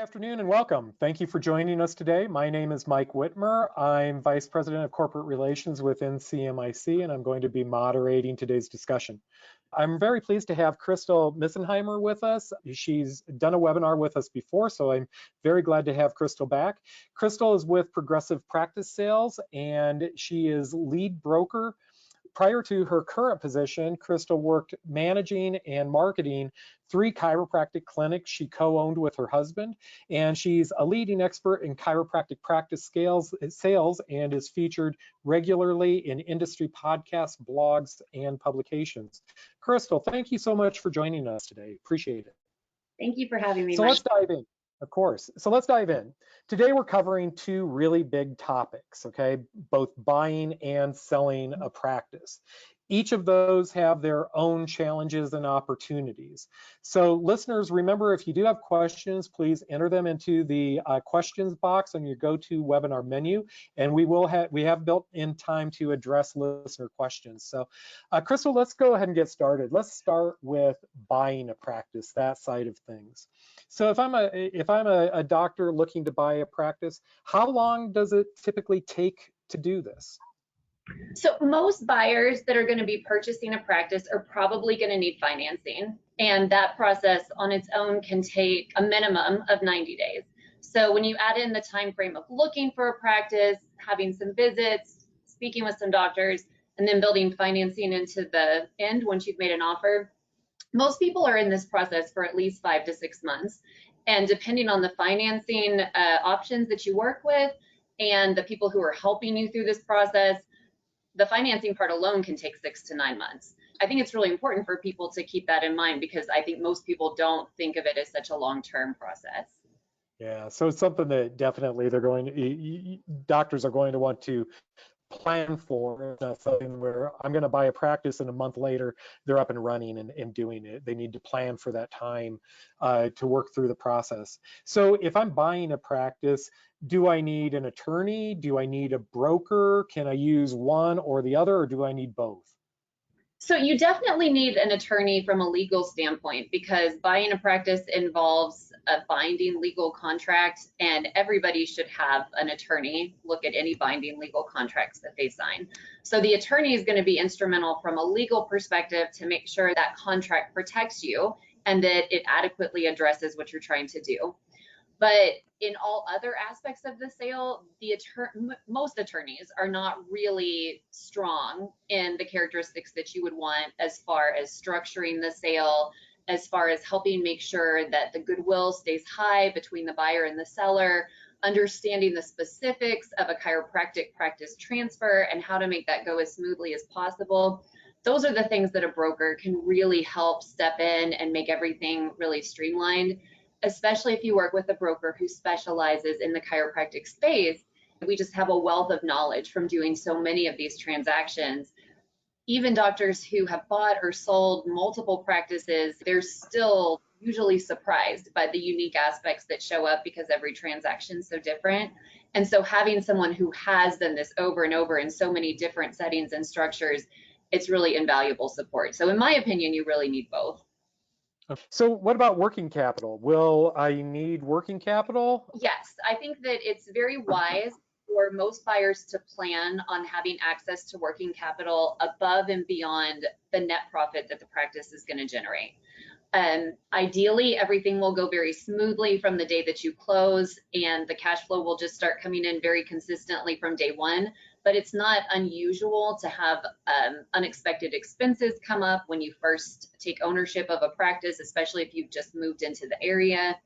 afternoon and welcome. Thank you for joining us today. My name is Mike Whitmer. I'm Vice President of Corporate Relations with NCMIC, and I'm going to be moderating today's discussion. I'm very pleased to have Crystal Misenheimer with us. She's done a webinar with us before, so I'm very glad to have Crystal back. Crystal is with Progressive Practice Sales, and she is lead broker. Prior to her current position, Crystal worked managing and marketing 3 chiropractic clinics she co-owned with her husband, and she's a leading expert in chiropractic practice sales and is featured regularly in industry podcasts, blogs, and publications. Crystal, thank you so much for joining us today. Appreciate it. Thank you for having me, So Mike. let's dive in. Of course. So let's dive in. Today we're covering 2 really big topics, okay? Both buying and selling a practice. Each of those have their own challenges and opportunities. So listeners, remember, if you do have questions, please enter them into the questions box on your GoToWebinar menu, and we have built in time to address listener questions. So Crystal, let's go ahead and get started. Let's start with buying a practice, that side of things. So if I'm a doctor looking to buy a practice, how long does it typically take to do this? So most buyers that are going to be purchasing a practice are probably going to need financing, and that process on its own can take a minimum of 90 days. So when you add in the time frame of looking for a practice, having some visits, speaking with some doctors, and then building financing into the end once you've made an offer, most people are in this process for at least 5 to 6 months. And depending on the financing options that you work with and the people who are helping you through this process, the financing part alone can take 6 to 9 months. I think it's really important for people to keep that in mind because I think most people don't think of it as such a long-term process. Yeah, so it's something that definitely doctors are going to want to plan for. It's not something where I'm going to buy a practice and a month later they're up and running and doing it. They need to plan for that time to work through the process. So if I'm buying a practice, do I need an attorney? Do I need a broker? Can I use one or the other, or do I need both? So you definitely need an attorney from a legal standpoint because buying a practice involves a binding legal contract, and everybody should have an attorney look at any binding legal contracts that they sign. So the attorney is going to be instrumental from a legal perspective to make sure that contract protects you and that it adequately addresses what you're trying to do. But in all other aspects of the sale, most attorneys are not really strong in the characteristics that you would want as far as structuring the sale, as far as helping make sure that the goodwill stays high between the buyer and the seller, understanding the specifics of a chiropractic practice transfer and how to make that go as smoothly as possible. Those are the things that a broker can really help step in and make everything really streamlined, especially if you work with a broker who specializes in the chiropractic space. We just have a wealth of knowledge from doing so many of these transactions. Even doctors who have bought or sold multiple practices, they're still usually surprised by the unique aspects that show up because every transaction is so different. And so having someone who has done this over and over in so many different settings and structures, it's really invaluable support. So in my opinion, you really need both. So what about working capital? Will I need working capital? Yes, I think that it's very wise for most buyers to plan on having access to working capital above and beyond the net profit that the practice is going to generate. Ideally, everything will go very smoothly from the day that you close, and the cash flow will just start coming in very consistently from day one. But it's not unusual to have unexpected expenses come up when you first take ownership of a practice, especially if you've just moved into the area.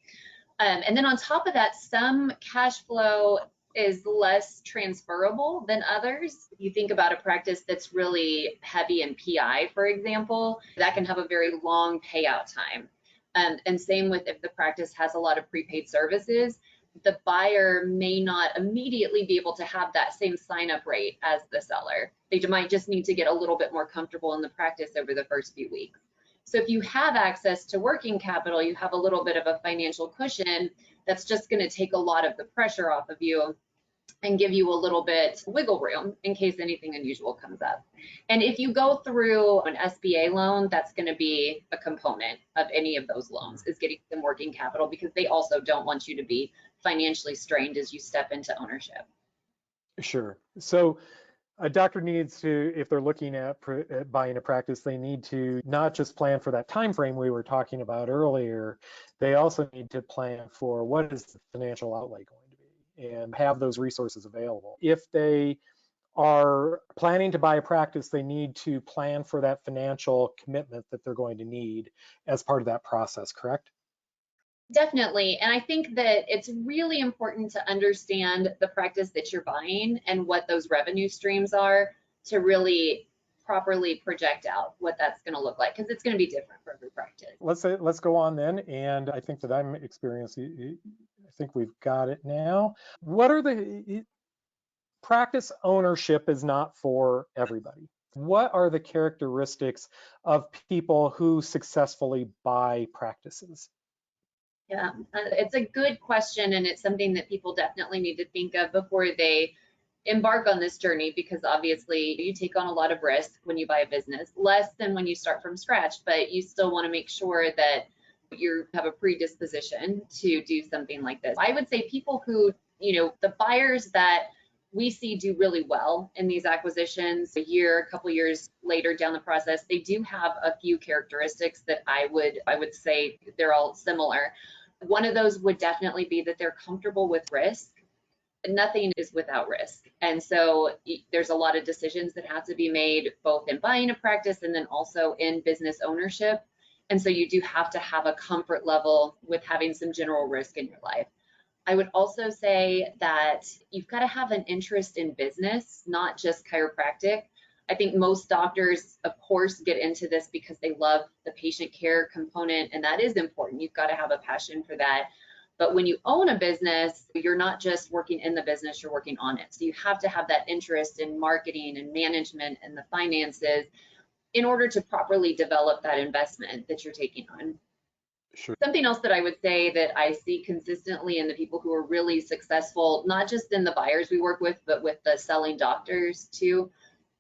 And then on top of that, some cash flow is less transferable than others. If you think about a practice that's really heavy in PI, for example, that can have a very long payout time. And same with if the practice has a lot of prepaid services, the buyer may not immediately be able to have that same sign-up rate as the seller. They might just need to get a little bit more comfortable in the practice over the first few weeks. So if you have access to working capital, you have a little bit of a financial cushion that's just going to take a lot of the pressure off of you and give you a little bit wiggle room in case anything unusual comes up. And if you go through an SBA loan, that's going to be a component of any of those loans, is getting some working capital, because they also don't want you to be financially strained as you step into ownership. Sure. So a doctor needs to, if they're looking at buying a practice, they need to not just plan for that time frame we were talking about earlier. They also need to plan for what is the financial outlay going to be and have those resources available. If they are planning to buy a practice, they need to plan for that financial commitment that they're going to need as part of that process, correct? Definitely. And I think that it's really important to understand the practice that you're buying and what those revenue streams are to really properly project out what that's going to look like, because it's going to be different for every practice. Let's go on then. And I think that I'm experiencing, I think we've got it now. What are the practice ownership is not for everybody. What are the characteristics of people who successfully buy practices? Yeah, it's a good question, and it's something that people definitely need to think of before they embark on this journey, because obviously you take on a lot of risk when you buy a business, less than when you start from scratch, but you still want to make sure that you have a predisposition to do something like this. I would say people who, the buyers that we see do really well in these acquisitions a couple years later down the process, they do have a few characteristics that I would say they're all similar. One of those would definitely be that they're comfortable with risk. Nothing is without risk. And so there's a lot of decisions that have to be made both in buying a practice and then also in business ownership. And so you do have to have a comfort level with having some general risk in your life. I would also say that you've got to have an interest in business, not just chiropractic. I think most doctors, of course, get into this because they love the patient care component, and that is important. You've got to have a passion for that. But when you own a business, you're not just working in the business, you're working on it. So you have to have that interest in marketing and management and the finances in order to properly develop that investment that you're taking on. Sure. Something else that I would say that I see consistently in the people who are really successful, not just in the buyers we work with, but with the selling doctors too,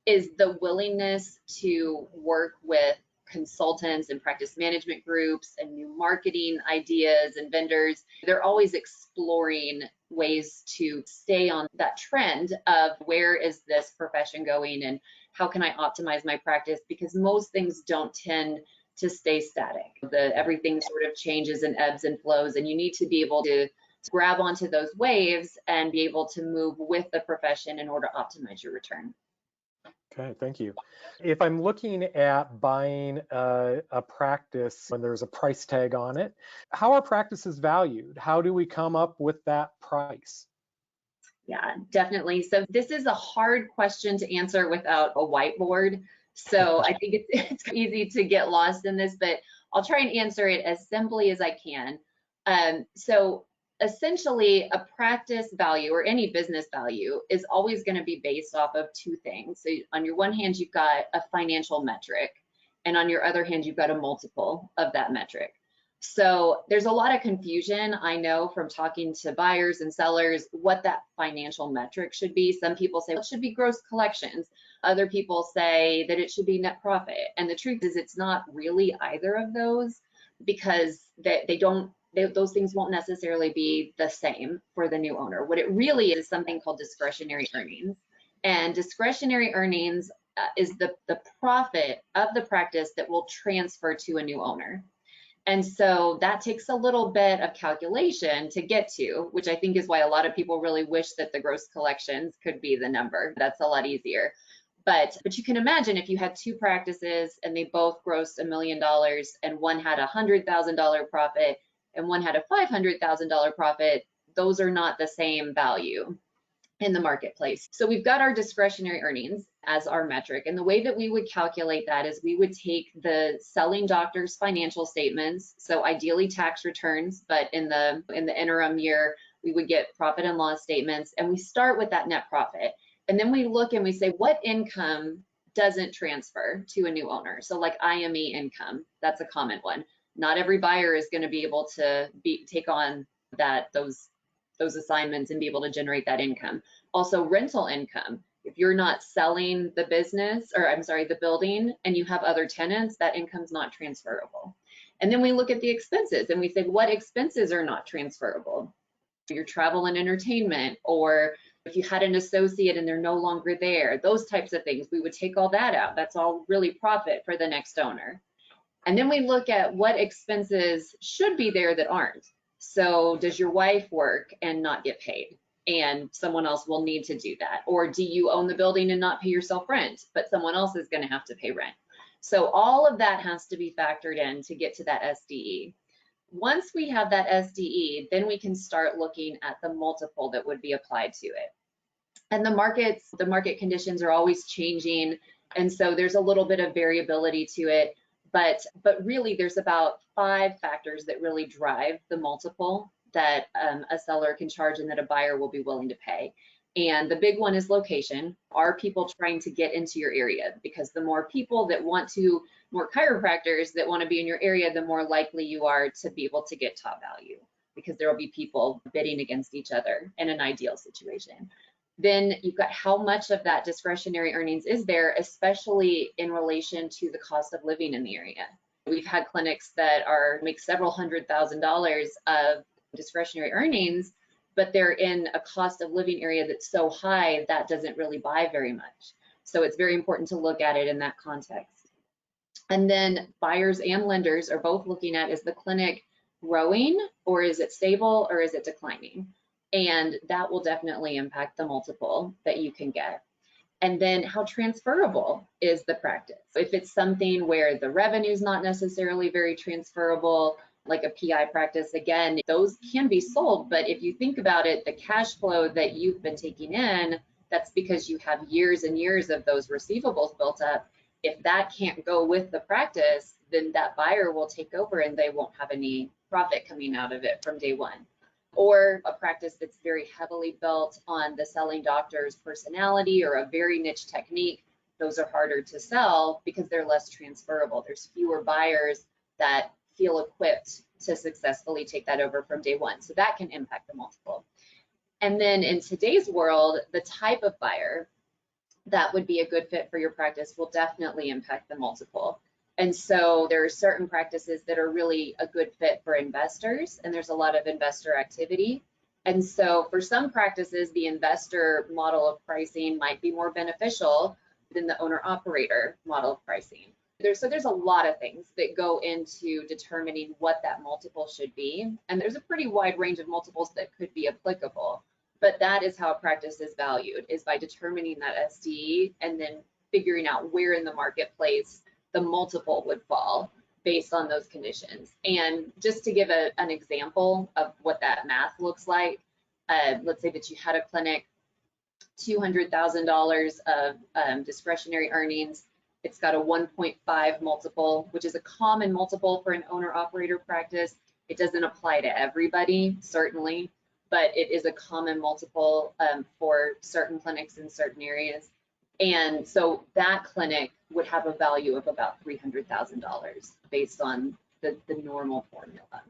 is the willingness to work with consultants and practice management groups and new marketing ideas and vendors. They're always exploring ways to stay on that trend of where is this profession going and how can I optimize my practice, because most things don't tend to stay static. Everything sort of changes and ebbs and flows, and you need to be able to grab onto those waves and be able to move with the profession in order to optimize your return. Okay, thank you. If I'm looking at buying a practice and there's a price tag on it, how are practices valued? How do we come up with that price? Yeah, definitely. So this is a hard question to answer without a whiteboard. So I think it's easy to get lost in this, but I'll try and answer it as simply as I can. So essentially, a practice value or any business value is always going to be based off of two things. So on your one hand, you've got a financial metric, and on your other hand, you've got a multiple of that metric. So there's a lot of confusion, I know, from talking to buyers and sellers, what that financial metric should be. Some people say, well, it should be gross collections. Other people say that it should be net profit. And the truth is it's not really either of those, because those things won't necessarily be the same for the new owner. What it really is something called discretionary earnings. And discretionary earnings is the profit of the practice that will transfer to a new owner. And so that takes a little bit of calculation to get to, which I think is why a lot of people really wish that the gross collections could be the number. That's a lot easier. But you can imagine if you had two practices and they both grossed $1 million and one had a $100,000 profit and one had a $500,000 profit, those are not the same value in the marketplace. So we've got our discretionary earnings as our metric. And the way that we would calculate that is we would take the selling doctor's financial statements, so ideally tax returns, but in the interim year, we would get profit and loss statements, and we start with that net profit. And then we look and we say, what income doesn't transfer to a new owner? So like IME income, that's a common one. Not every buyer is going to be able to take on those those assignments and be able to generate that income. Also, rental income. If you're not selling the business, or I'm sorry, the building, and you have other tenants, that income's not transferable. And then we look at the expenses and we say, what expenses are not transferable? Your travel and entertainment, or if you had an associate and they're no longer there, those types of things, we would take all that out. That's all really profit for the next owner. And then we look at what expenses should be there that aren't. So does your wife work and not get paid? And someone else will need to do that. Or do you own the building and not pay yourself rent, but someone else is going to have to pay rent? So all of that has to be factored in to get to that SDE. Once we have that SDE, then we can start looking at the multiple that would be applied to it. And the market conditions are always changing. And so there's a little bit of variability to it. But really, there's about 5 factors that really drive the multiple that a seller can charge and that a buyer will be willing to pay. And the big one is location. Are people trying to get into your area? Because the more people that want to, more chiropractors that want to be in your area, the more likely you are to be able to get top value, because there will be people bidding against each other in an ideal situation. Then you've got how much of that discretionary earnings is there, especially in relation to the cost of living in the area. We've had clinics that make several $100,000s of discretionary earnings, but they're in a cost of living area that's so high that doesn't really buy very much. So it's very important to look at it in that context. And then buyers and lenders are both looking at, is the clinic growing, or is it stable, or is it declining? And that will definitely impact the multiple that you can get. And then how transferable is the practice? If it's something where the revenue is not necessarily very transferable, like a PI practice, again, those can be sold. But if you think about it, the cash flow that you've been taking in, that's because you have years and years of those receivables built up. If that can't go with the practice, then that buyer will take over and they won't have any profit coming out of it from day one. Or a practice that's very heavily built on the selling doctor's personality or a very niche technique, those are harder to sell because they're less transferable. There's fewer buyers that feel equipped to successfully take that over from day one. So that can impact the multiple. And then in today's world, the type of buyer that would be a good fit for your practice will definitely impact the multiple. And so there are certain practices that are really a good fit for investors, and there's a lot of investor activity. And so for some practices, the investor model of pricing might be more beneficial than the owner-operator model of pricing. So there's a lot of things that go into determining what that multiple should be. And there's a pretty wide range of multiples that could be applicable. But that is how a practice is valued, is by determining that SDE and then figuring out where in the marketplace the multiple would fall based on those conditions. And just to give an example of what that math looks like, let's say that you had a clinic, $200,000 of discretionary earnings. It's got a 1.5 multiple, which is a common multiple for an owner-operator practice. It doesn't apply to everybody, certainly, but it is a common multiple for certain clinics in certain areas. And so that clinic would have a value of about $300,000 based on the normal formula.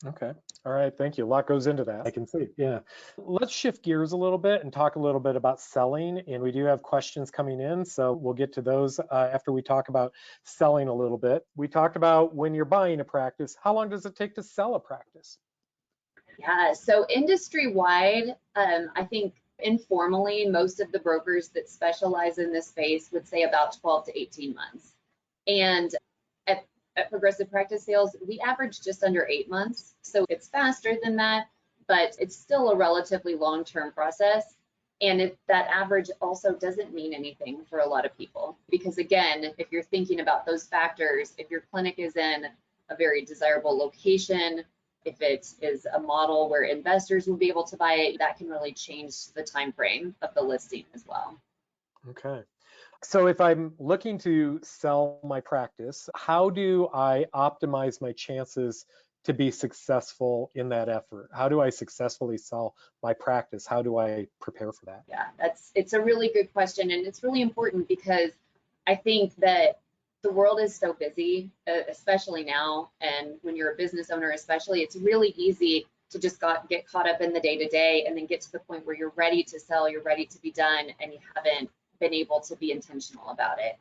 Okay. All right. Thank you. A lot goes into that, I can see. Yeah. Let's shift gears a little bit and talk a little bit about selling. And we do have questions coming in, so we'll get to those after we talk about selling a little bit. We talked about when you're buying a practice, how long does it take to sell a practice? Yeah. So industry-wide, I think informally, most of the brokers that specialize in this space would say about 12 to 18 months. And at Progressive Practice Sales, we average just under 8 months. So it's faster than that, but it's still a relatively long-term process. And that average also doesn't mean anything for a lot of people. Because again, if you're thinking about those factors, if your clinic is in a very desirable location, if it is a model where investors will be able to buy it, that can really change the time frame of the listing as well. Okay. So if I'm looking to sell my practice, how do I optimize my chances to be successful in that effort? How do I successfully sell my practice? How do I prepare for that? Yeah, it's a really good question, and it's really important because I think that the world is so busy, especially now, and when you're a business owner especially, it's really easy to just get caught up in the day-to-day and then get to the point where you're ready to sell, you're ready to be done, and you haven't been able to be intentional about it.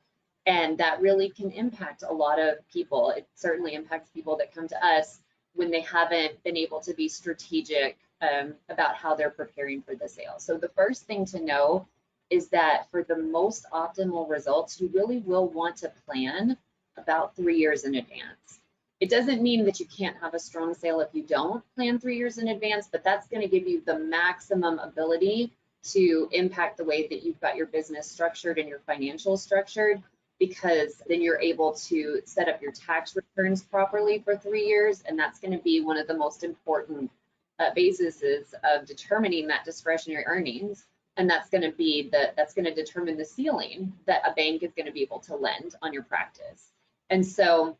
And that really can impact a lot of people. It certainly impacts people that come to us when they haven't been able to be strategic about how they're preparing for the sale. So the first thing to know is that for the most optimal results, you really will want to plan about 3 years in advance. It doesn't mean that you can't have a strong sale if you don't plan 3 years in advance, but that's going to give you the maximum ability to impact the way that you've got your business structured and your financials structured, because then you're able to set up your tax returns properly for 3 years. And that's going to be one of the most important bases of determining that discretionary earnings. And that's going to determine the ceiling that a bank is going to be able to lend on your practice. And so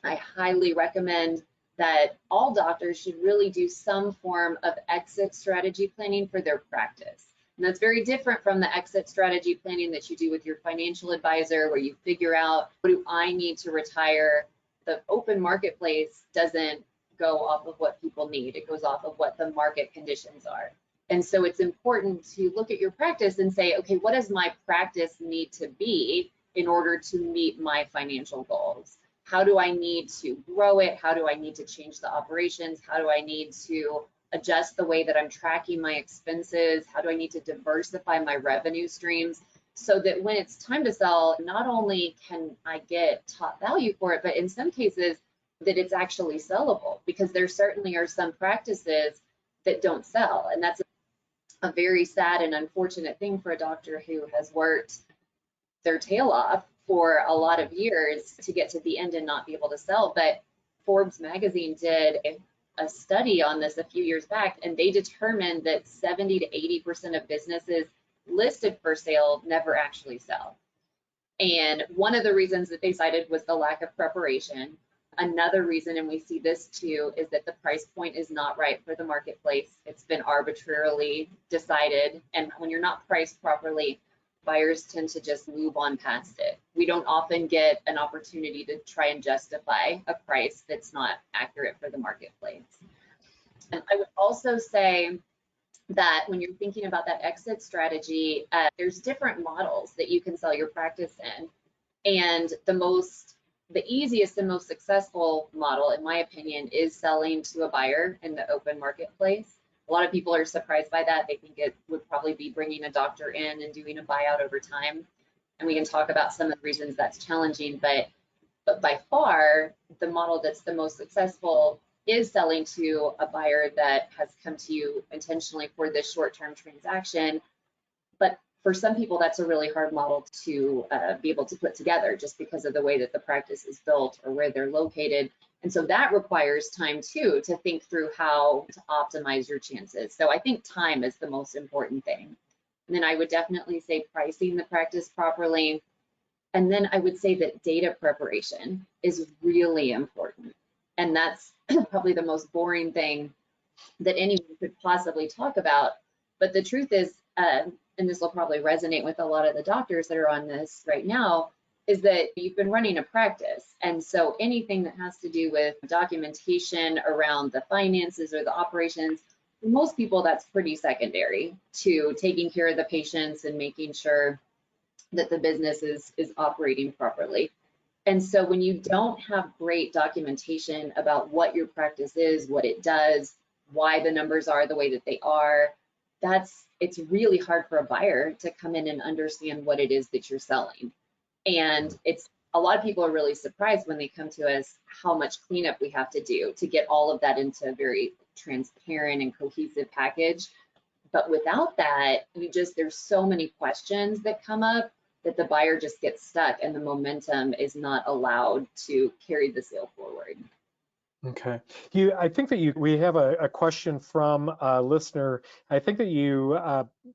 I highly recommend that all doctors should really do some form of exit strategy planning for their practice. And that's very different from the exit strategy planning that you do with your financial advisor, where you figure out, what do I need to retire? The open marketplace doesn't go off of what people need. It goes off of what the market conditions are. And so it's important to look at your practice and say, okay, what does my practice need to be in order to meet my financial goals? How do I need to grow it? How do I need to change the operations? How do I need to adjust the way that I'm tracking my expenses? How do I need to diversify my revenue streams so that when it's time to sell, not only can I get top value for it, but in some cases that it's actually sellable, because there certainly are some practices that don't sell. And that's a very sad and unfortunate thing for a doctor who has worked their tail off for a lot of years to get to the end and not be able to sell. But Forbes magazine did a study on this a few years back, and they determined that 70 to 80% of businesses listed for sale never actually sell. And one of the reasons that they cited was the lack of preparation. Another reason, and we see this too, is that the price point is not right for the marketplace. It's been arbitrarily decided, and when you're not priced properly, buyers tend to just move on past it. We don't often get an opportunity to try and justify a price that's not accurate for the marketplace. And I would also say that when you're thinking about that exit strategy, there's different models that you can sell your practice in. And the easiest and most successful model, in my opinion, is selling to a buyer in the open marketplace. A lot of people are surprised by that. They think it would probably be bringing a doctor in and doing a buyout over time. And we can talk about some of the reasons that's challenging, but by far, the model that's the most successful is selling to a buyer that has come to you intentionally for this short-term transaction. But for some people, that's a really hard model to be able to put together, just because of the way that the practice is built or where they're located. And so that requires time too, to think through how to optimize your chances. So I think time is the most important thing. And then I would definitely say pricing the practice properly. And then I would say that data preparation is really important. And that's probably the most boring thing that anyone could possibly talk about. But the truth is, and this will probably resonate with a lot of the doctors that are on this right now, is that you've been running a practice. And so anything that has to do with documentation around the finances or the operations, for most people, that's pretty secondary to taking care of the patients and making sure that the business is operating properly. And so when you don't have great documentation about what your practice is, what it does, why the numbers are the way that they are, it's really hard for a buyer to come in and understand what it is that you're selling. And a lot of people are really surprised when they come to us how much cleanup we have to do to get all of that into a very transparent and cohesive package. But without that, there's so many questions that come up that the buyer just gets stuck and the momentum is not allowed to carry the sale forward. Okay. I think that we have a question from a listener. I think that you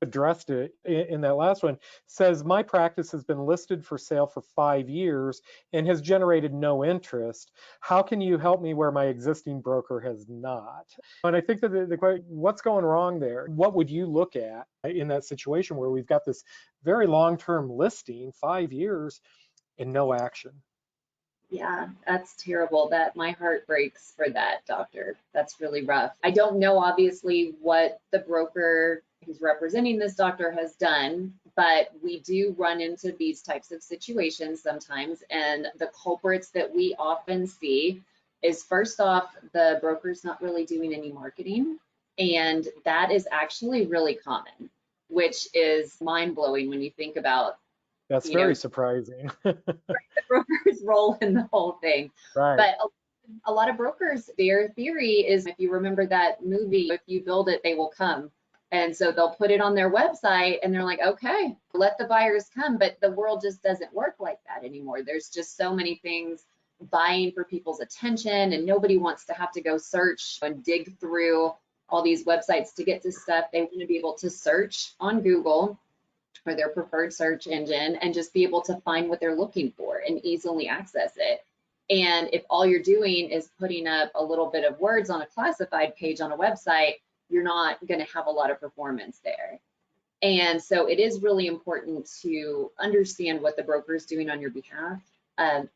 addressed it in that last one. Says, my practice has been listed for sale for 5 years and has generated no interest. How can you help me where my existing broker has not? And I think that the question, what's going wrong there? What would you look at in that situation where we've got this very long-term listing, 5 years, and no action? Yeah, that's terrible. That my heart breaks for that doctor. That's really rough. I don't know obviously what the broker who's representing this doctor has done, but we do run into these types of situations sometimes. And the culprits that we often see is, first off, the broker's not really doing any marketing. And that is actually really common, which is mind blowing when you think about, That's you know, very surprising. the broker's role in the whole thing. Right. But a lot of brokers, their theory is, if you remember that movie, if you build it, they will come. And so they'll put it on their website and they're like, okay, let the buyers come. But the world just doesn't work like that anymore. There's just so many things vying for people's attention, and nobody wants to have to go search and dig through all these websites to get to stuff. They want to be able to search on Google or their preferred search engine and just be able to find what they're looking for and easily access it. And if all you're doing is putting up a little bit of words on a classified page on a website, you're not going to have a lot of performance there. And so it is really important to understand what the broker is doing on your behalf.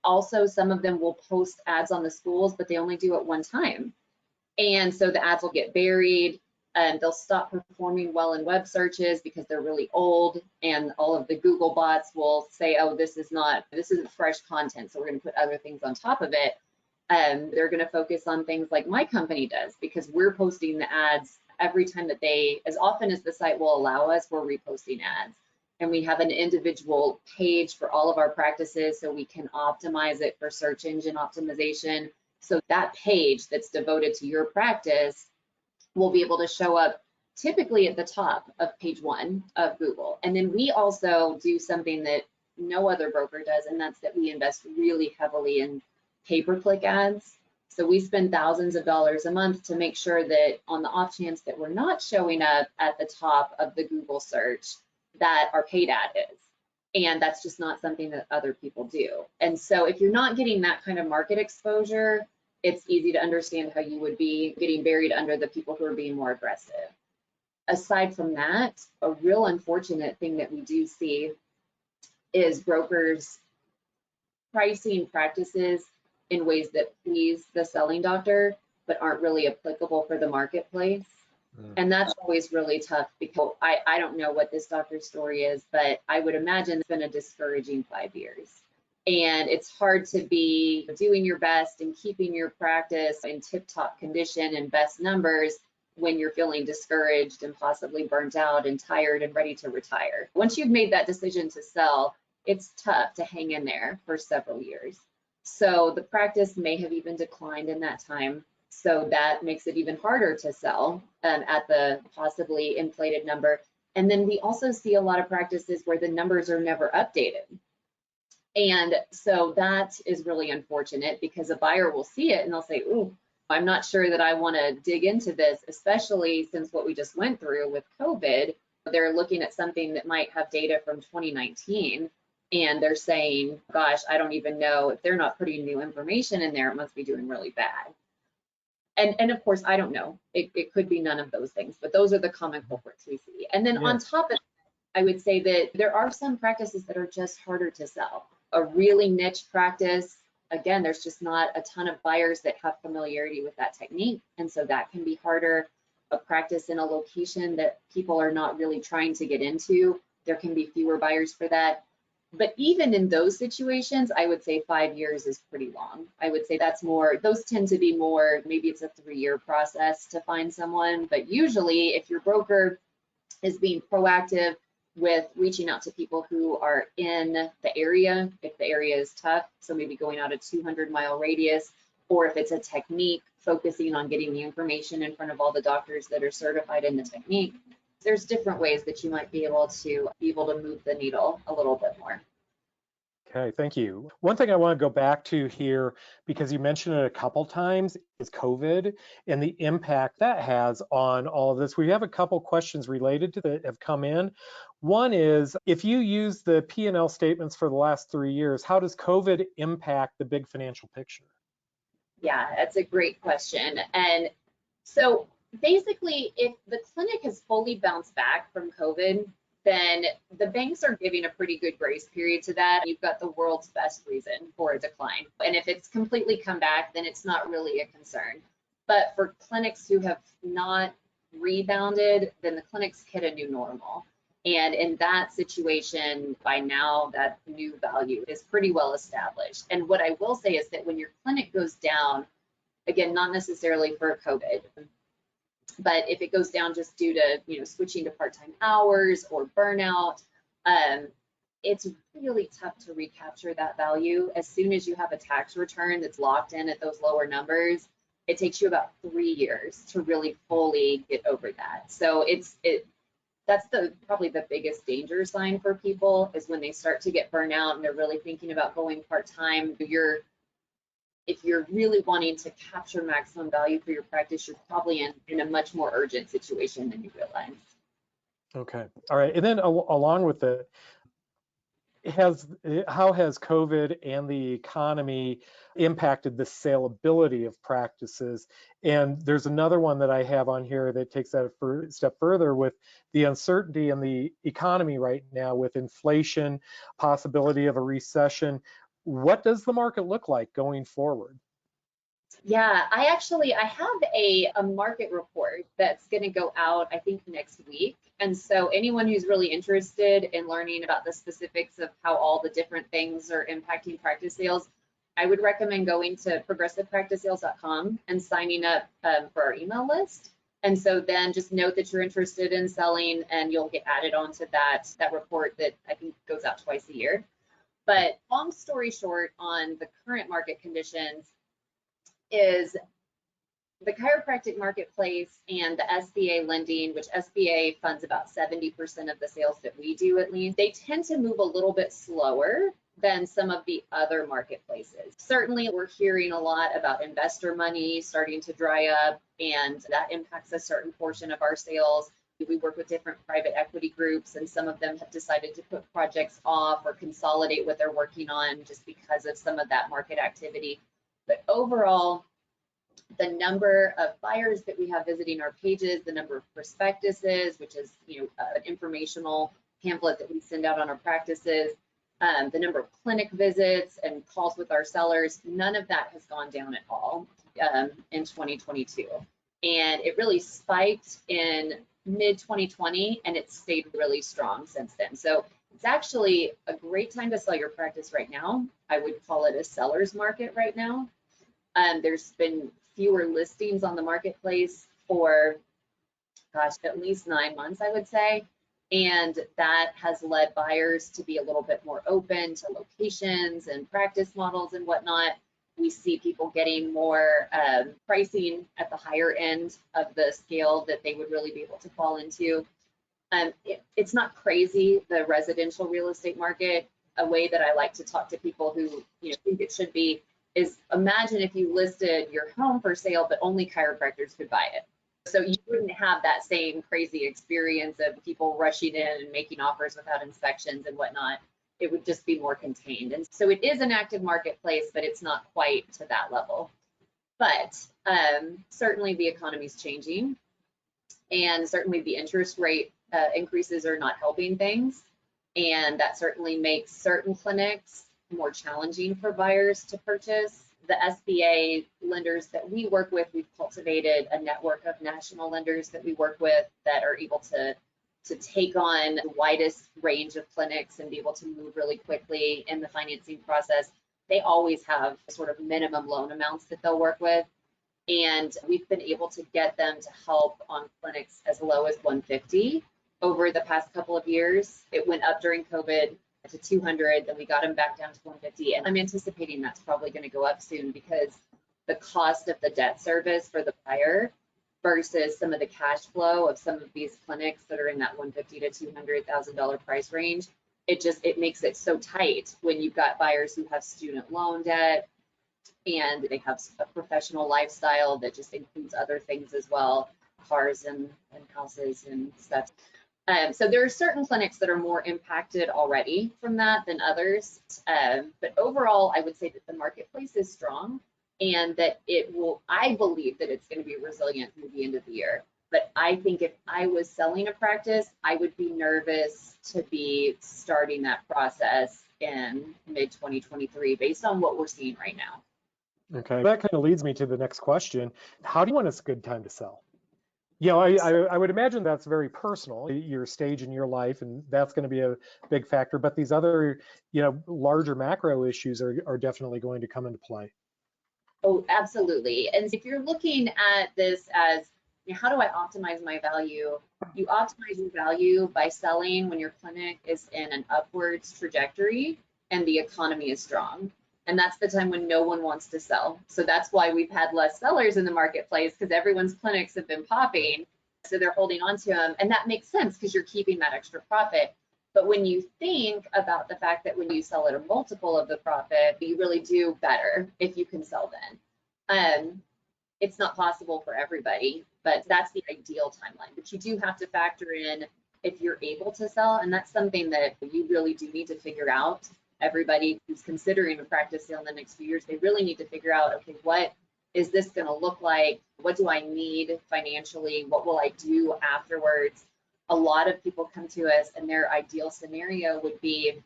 Also, some of them will post ads on the schools, but they only do it one time. And so the ads will get buried, and they'll stop performing well in web searches because they're really old, and all of the Google bots will say, oh, this isn't fresh content, so we're going to put other things on top of it. They're going to focus on things like my company does, because we're posting the ads every time that as often as the site will allow us, we're reposting ads. And we have an individual page for all of our practices, so we can optimize it for search engine optimization. So that page that's devoted to your practice will be able to show up typically at the top of page 1 of Google. And then we also do something that no other broker does, and that's that we invest really heavily in pay-per-click ads. So we spend thousands of dollars a month to make sure that on the off chance that we're not showing up at the top of the Google search, that our paid ad is. And that's just not something that other people do. And so if you're not getting that kind of market exposure, it's easy to understand how you would be getting buried under the people who are being more aggressive. Aside from that, a real unfortunate thing that we do see is brokers pricing practices in ways that please the selling doctor, but aren't really applicable for the marketplace. And that's always really tough, because I don't know what this doctor's story is, but I would imagine it's been a discouraging 5 years. And it's hard to be doing your best and keeping your practice in tip-top condition and best numbers when you're feeling discouraged and possibly burnt out and tired and ready to retire. Once you've made that decision to sell, it's tough to hang in there for several years. So the practice may have even declined in that time. So that makes it even harder to sell at the possibly inflated number. And then we also see a lot of practices where the numbers are never updated. And so that is really unfortunate, because a buyer will see it and they'll say, ooh, I'm not sure that I want to dig into this, especially since what we just went through with COVID. They're looking at something that might have data from 2019, and they're saying, gosh, I don't even know, if they're not putting new information in there, it must be doing really bad. And of course, I don't know. It could be none of those things, but those are the common culprits we see. And then on top of that, I would say that there are some practices that are just harder to sell. A really niche practice, again, there's just not a ton of buyers that have familiarity with that technique. And so that can be harder. A practice in a location that people are not really trying to get into, there can be fewer buyers for that. But even in those situations, I would say 5 years is pretty long. I would say that's more, those tend to be more, maybe it's a 3-year process to find someone. But usually if your broker is being proactive with reaching out to people who are in the area, if the area is tough, so maybe going out a 200-mile radius, or if it's a technique, focusing on getting the information in front of all the doctors that are certified in the technique, there's different ways that you might be able to move the needle a little bit more. Okay, thank you. One thing I want to go back to here, because you mentioned it a couple times, is COVID and the impact that has on all of this. We have a couple questions related to that have come in. One is, if you use the P&L statements for the last 3 years, how does COVID impact the big financial picture? Yeah, that's a great question. And so basically, if the clinic has fully bounced back from COVID, then the banks are giving a pretty good grace period to that. You've got the world's best reason for a decline. And if it's completely come back, then it's not really a concern. But for clinics who have not rebounded, then the clinics hit a new normal. And in that situation, by now, that new value is pretty well established. And what I will say is that when your clinic goes down, again, not necessarily for COVID, but if it goes down just due to switching to part-time hours or burnout, it's really tough to recapture that value. As soon as you have a tax return that's locked in at those lower numbers, it takes you about 3 years to really fully get over that. So that's probably the biggest danger sign for people, is when they start to get burnout and they're really thinking about going part-time. If you're really wanting to capture maximum value for your practice, you're probably in a much more urgent situation than you realize. Okay, all right. And then along with it, how has COVID and the economy impacted the saleability of practices? And there's another one that I have on here that takes that a step further, with the uncertainty in the economy right now, with inflation, possibility of a recession. What does the market look like going forward? Yeah, I have a market report that's going to go out, I think, next week. And so anyone who's really interested in learning about the specifics of how all the different things are impacting practice sales, I would recommend going to progressivepracticesales.com and signing up for our email list. And so then just note that you're interested in selling, and you'll get added onto that report that I think goes out twice a year. But long story short, on the current market conditions, is the chiropractic marketplace and the SBA lending, which SBA funds about 70% of the sales that we do, at least, they tend to move a little bit slower than some of the other marketplaces. Certainly, we're hearing a lot about investor money starting to dry up, and that impacts a certain portion of our sales. We work with different private equity groups, and some of them have decided to put projects off or consolidate what they're working on just because of some of that market activity. But overall, the number of buyers that we have visiting our pages, the number of prospectuses, which is an informational pamphlet that we send out on our practices, the number of clinic visits and calls with our sellers, none of that has gone down at all in 2022. And it really spiked in mid-2020, and it's stayed really strong since then. So it's actually a great time to sell your practice right now. I would call it a seller's market right now. There's been fewer listings on the marketplace for, at least 9 months, I would say. And that has led buyers to be a little bit more open to locations and practice models and whatnot. We see people getting more pricing at the higher end of the scale that they would really be able to fall into. It's not crazy, the residential real estate market. A way that I like to talk to people who think it should be is, imagine if you listed your home for sale, but only chiropractors could buy it. So you wouldn't have that same crazy experience of people rushing in and making offers without inspections and whatnot. It would just be more contained. And so it is an active marketplace, but it's not quite to that level. But certainly the economy is changing, and certainly the interest rate increases are not helping things. And that certainly makes certain clinics more challenging for buyers to purchase. The SBA lenders that we work with, we've cultivated a network of national lenders that we work with that are able to take on the widest range of clinics and be able to move really quickly in the financing process. They always have sort of minimum loan amounts that they'll work with. And we've been able to get them to help on clinics as low as 150 over the past couple of years. It went up during COVID to 200, then we got them back down to 150. And I'm anticipating that's probably going to go up soon, because the cost of the debt service for the buyer versus some of the cash flow of some of these clinics that are in that $150,000 to $200,000 price range, it makes it so tight when you've got buyers who have student loan debt and they have a professional lifestyle that just includes other things as well, cars and houses and stuff. So there are certain clinics that are more impacted already from that than others. But overall, I would say that the marketplace is strong, and that I believe that it's going to be resilient through the end of the year. But I think if I was selling a practice, I would be nervous to be starting that process in mid 2023 based on what we're seeing right now. Okay, that kind of leads me to the next question. How do you know when it's a good time to sell? You know, I would imagine that's very personal, your stage in your life, and that's going to be a big factor. But these other, you know, larger macro issues are definitely going to come into play. Oh, absolutely. And if you're looking at this as, you know, how do I optimize my value? You optimize your value by selling when your clinic is in an upwards trajectory and the economy is strong. And that's the time when no one wants to sell. So that's why we've had less sellers in the marketplace, because everyone's clinics have been popping. So they're holding on to them. And that makes sense because you're keeping that extra profit. But when you think about the fact that when you sell at a multiple of the profit, you really do better if you can sell then. It's not possible for everybody, but that's the ideal timeline. But you do have to factor in if you're able to sell. And that's something that you really do need to figure out. Everybody who's considering a practice sale in the next few years, they really need to figure out, okay, what is this going to look like? What do I need financially? What will I do afterwards? A lot of people come to us and their ideal scenario would be,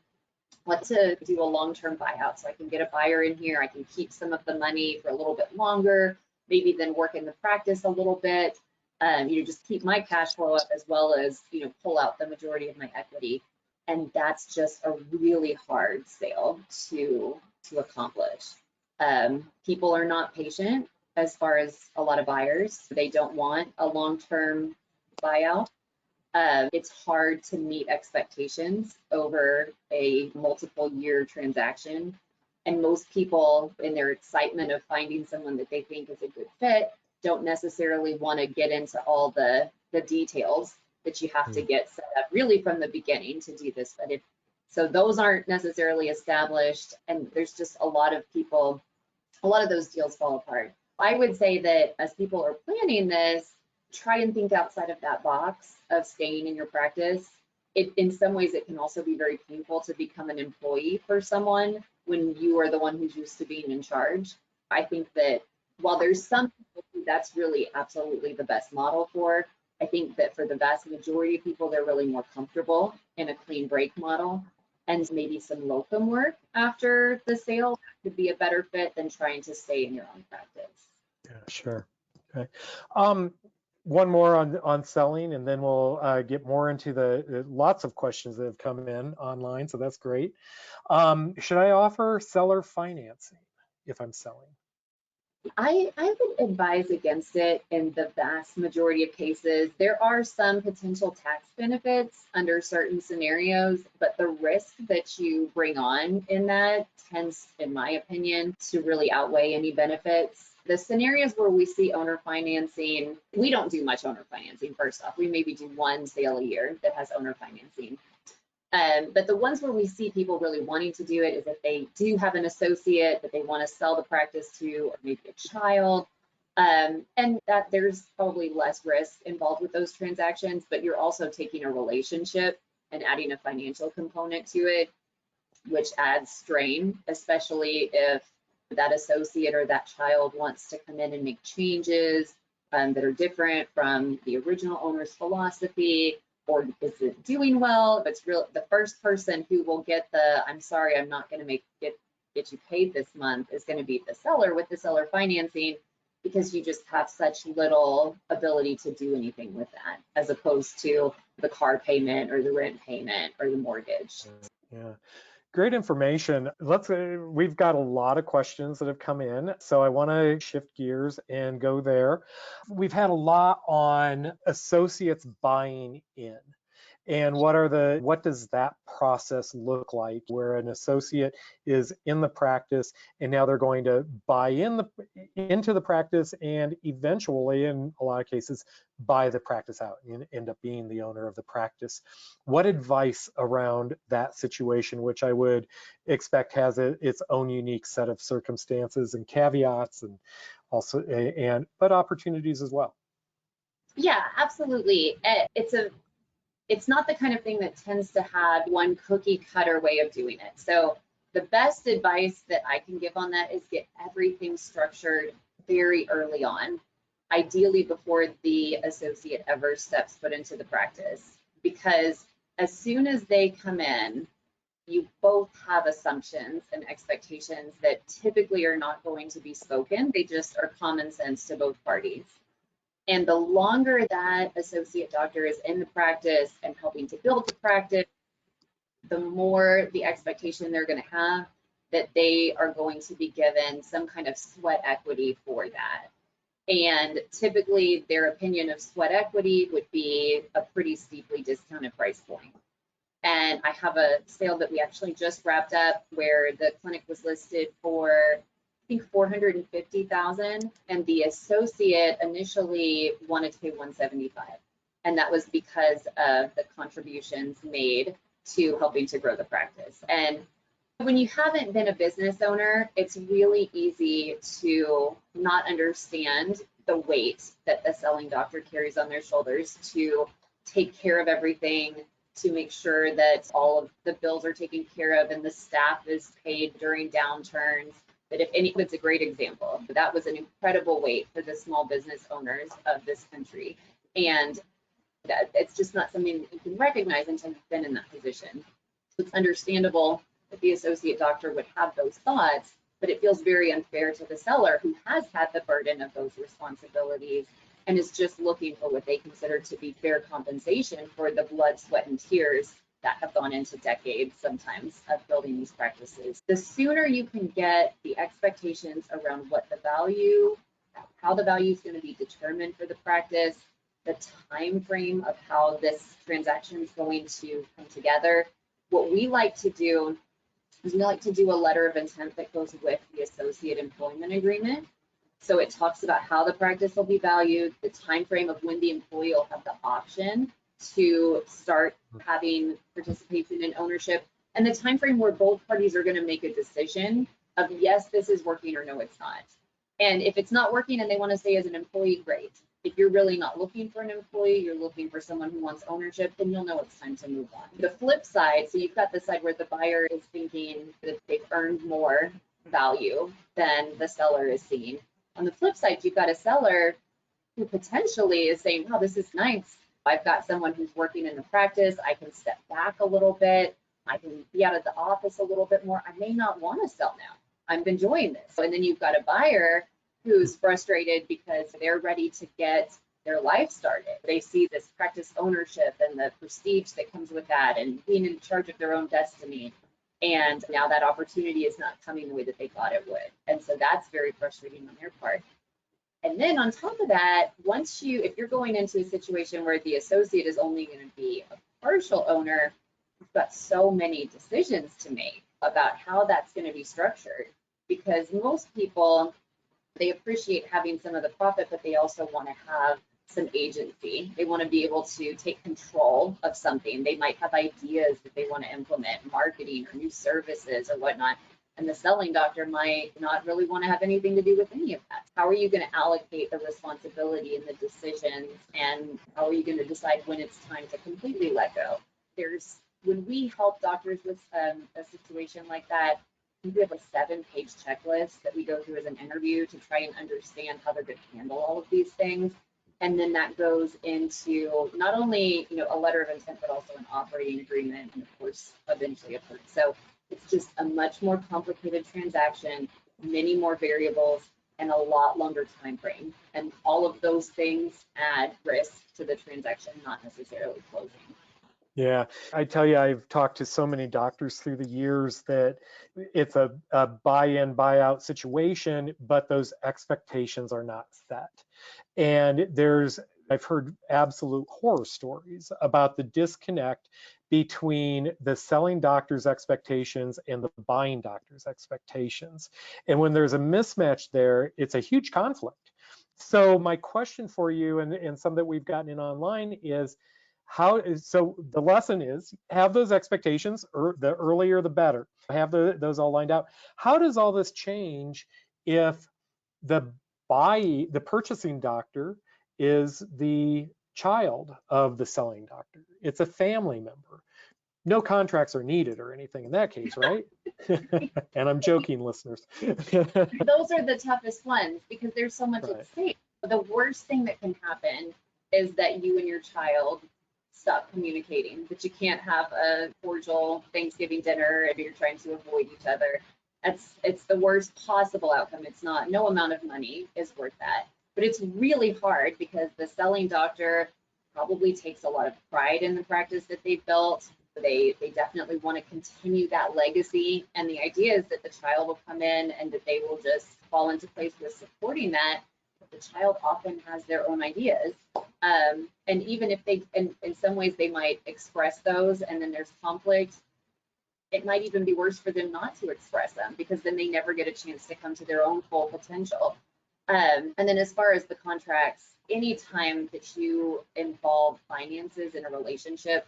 let's do a long-term buyout so I can get a buyer in here. I can keep some of the money for a little bit longer, maybe then work in the practice a little bit, you know, just keep my cash flow up as well as, you know, pull out the majority of my equity. And that's just a really hard sale to accomplish. People are not patient as far as a lot of buyers. They don't want a long-term buyout. It's hard to meet expectations over a multiple year transaction. And most people, in their excitement of finding someone that they think is a good fit, don't necessarily want to get into all the details that you have to get set up really from the beginning to do this. But so those aren't necessarily established, and there's just a lot of people, a lot of those deals fall apart. I would say that as people are planning this, try and think outside of that box of staying in your practice. In some ways, it can also be very painful to become an employee for someone when you are the one who's used to being in charge. I think that while there's some people who that's really absolutely the best model for, I think that for the vast majority of people, they're really more comfortable in a clean break model. And maybe some locum work after the sale could be a better fit than trying to stay in your own practice. Yeah, sure. Okay. One more on selling, and then we'll get more into the lots of questions that have come in online, so that's great. Should I offer seller financing if I'm selling? I would advise against it in the vast majority of cases. There are some potential tax benefits under certain scenarios, but the risk that you bring on in that tends, in my opinion, to really outweigh any benefits. The scenarios where we see owner financing, we don't do much owner financing, first off. We maybe do one sale a year that has owner financing. But the ones where we see people really wanting to do it is if they do have an associate that they want to sell the practice to, or maybe a child, and that there's probably less risk involved with those transactions, but you're also taking a relationship and adding a financial component to it, which adds strain, especially if that associate or that child wants to come in and make changes that are different from the original owner's philosophy. Or is it doing well? If it's real, the first person who will get the, I'm sorry, I'm not going to get you paid this month is going to be the seller with the seller financing, because you just have such little ability to do anything with that, as opposed to the car payment or the rent payment or the mortgage. Yeah. Great information. We've got a lot of questions that have come in, so I want to shift gears and go there. We've had a lot on associates buying in. And what does that process look like, where an associate is in the practice and now they're going to buy into the practice and eventually, in a lot of cases, buy the practice out and end up being the owner of the practice. What advice around that situation, which I would expect has its own unique set of circumstances and caveats, and also but opportunities as well? Yeah, absolutely. It's not the kind of thing that tends to have one cookie cutter way of doing it. So the best advice that I can give on that is get everything structured very early on. ideally before the associate ever steps foot into the practice. Because as soon as they come in, you both have assumptions and expectations that typically are not going to be spoken. They just are common sense to both parties. And the longer that associate doctor is in the practice and helping to build the practice, the more the expectation they're going to have that they are going to be given some kind of sweat equity for that. And typically their opinion of sweat equity would be a pretty steeply discounted price point. And I have a sale that we actually just wrapped up where the clinic was listed for, I think, $450,000, and the associate initially wanted to pay $175,000, and that was because of the contributions made to helping to grow the practice. And when you haven't been a business owner, it's really easy to not understand the weight that the selling doctor carries on their shoulders to take care of everything, to make sure that all of the bills are taken care of and the staff is paid during downturns. That if any, it's a great example. That was an incredible weight for the small business owners of this country. And that it's just not something that you can recognize until you've been in that position. It's understandable that the associate doctor would have those thoughts, but it feels very unfair to the seller who has had the burden of those responsibilities and is just looking for what they consider to be fair compensation for the blood, sweat, and tears that have gone into decades sometimes of building these practices. The sooner you can get the expectations around what the value, how the value is going to be determined for the practice, the time frame of how this transaction is going to come together. What we like to do is we like to do a letter of intent that goes with the associate employment agreement. So it talks about how the practice will be valued, the time frame of when the employee will have the option to start having participation in ownership, and the time frame where both parties are going to make a decision of yes, this is working, or no, it's not. And if it's not working and they want to stay as an employee, great. If you're really not looking for an employee, you're looking for someone who wants ownership, then you'll know it's time to move on. The flip side, so you've got the side where the buyer is thinking that they've earned more value than the seller is seeing. On the flip side, you've got a seller who potentially is saying, wow, this is nice. I've got someone who's working in the practice. I can step back a little bit. I can be out of the office a little bit more. I may not want to sell now. I'm enjoying this. And then you've got a buyer who's frustrated because they're ready to get their life started. They see this practice ownership and the prestige that comes with that and being in charge of their own destiny. And now that opportunity is not coming the way that they thought it would. And so that's very frustrating on their part. And then on top of that, if you're going into a situation where the associate is only going to be a partial owner, you've got so many decisions to make about how that's going to be structured. Because most people, they appreciate having some of the profit, but they also want to have some agency. They want to be able to take control of something. They might have ideas that they want to implement, marketing or new services or whatnot. And the selling doctor might not really want to have anything to do with any of that. How are you going to allocate the responsibility and the decisions? And how are you going to decide when it's time to completely let go? When we help doctors with a situation like that, we have a 7-page checklist that we go through as an interview to try and understand how they're going to handle all of these things. And then that goes into not only a letter of intent, but also an operating agreement, and of course, eventually a purchase. So it's just a much more complicated transaction, many more variables, and a lot longer time frame. And all of those things add risk to the transaction, not necessarily closing. Yeah, I tell you, I've talked to so many doctors through the years that it's a buy-in, buy-out situation, but those expectations are not set. And I've heard absolute horror stories about the disconnect between the selling doctor's expectations and the buying doctor's expectations. And when there's a mismatch there, it's a huge conflict. So my question for you, and some that we've gotten in online, is so the lesson is have those expectations, the earlier the better. Have those all lined out. How does all this change if the purchasing doctor is the child of the selling doctor? It's a family member. No contracts are needed or anything in that case, right? And I'm joking, listeners. Those are the toughest ones because there's so much at stake. The worst thing that can happen is that you and your child stop communicating, that you can't have a cordial Thanksgiving dinner if you're trying to avoid each other. It's the worst possible outcome. It's not, no amount of money is worth that. But it's really hard because the selling doctor probably takes a lot of pride in the practice that they've built. They definitely want to continue that legacy. And the idea is that the child will come in and that they will just fall into place with supporting that. But the child often has their own ideas. And even if they, in some ways, they might express those and then there's conflict, it might even be worse for them not to express them because then they never get a chance to come to their own full potential. And then as far as the contracts, anytime that you involve finances in a relationship,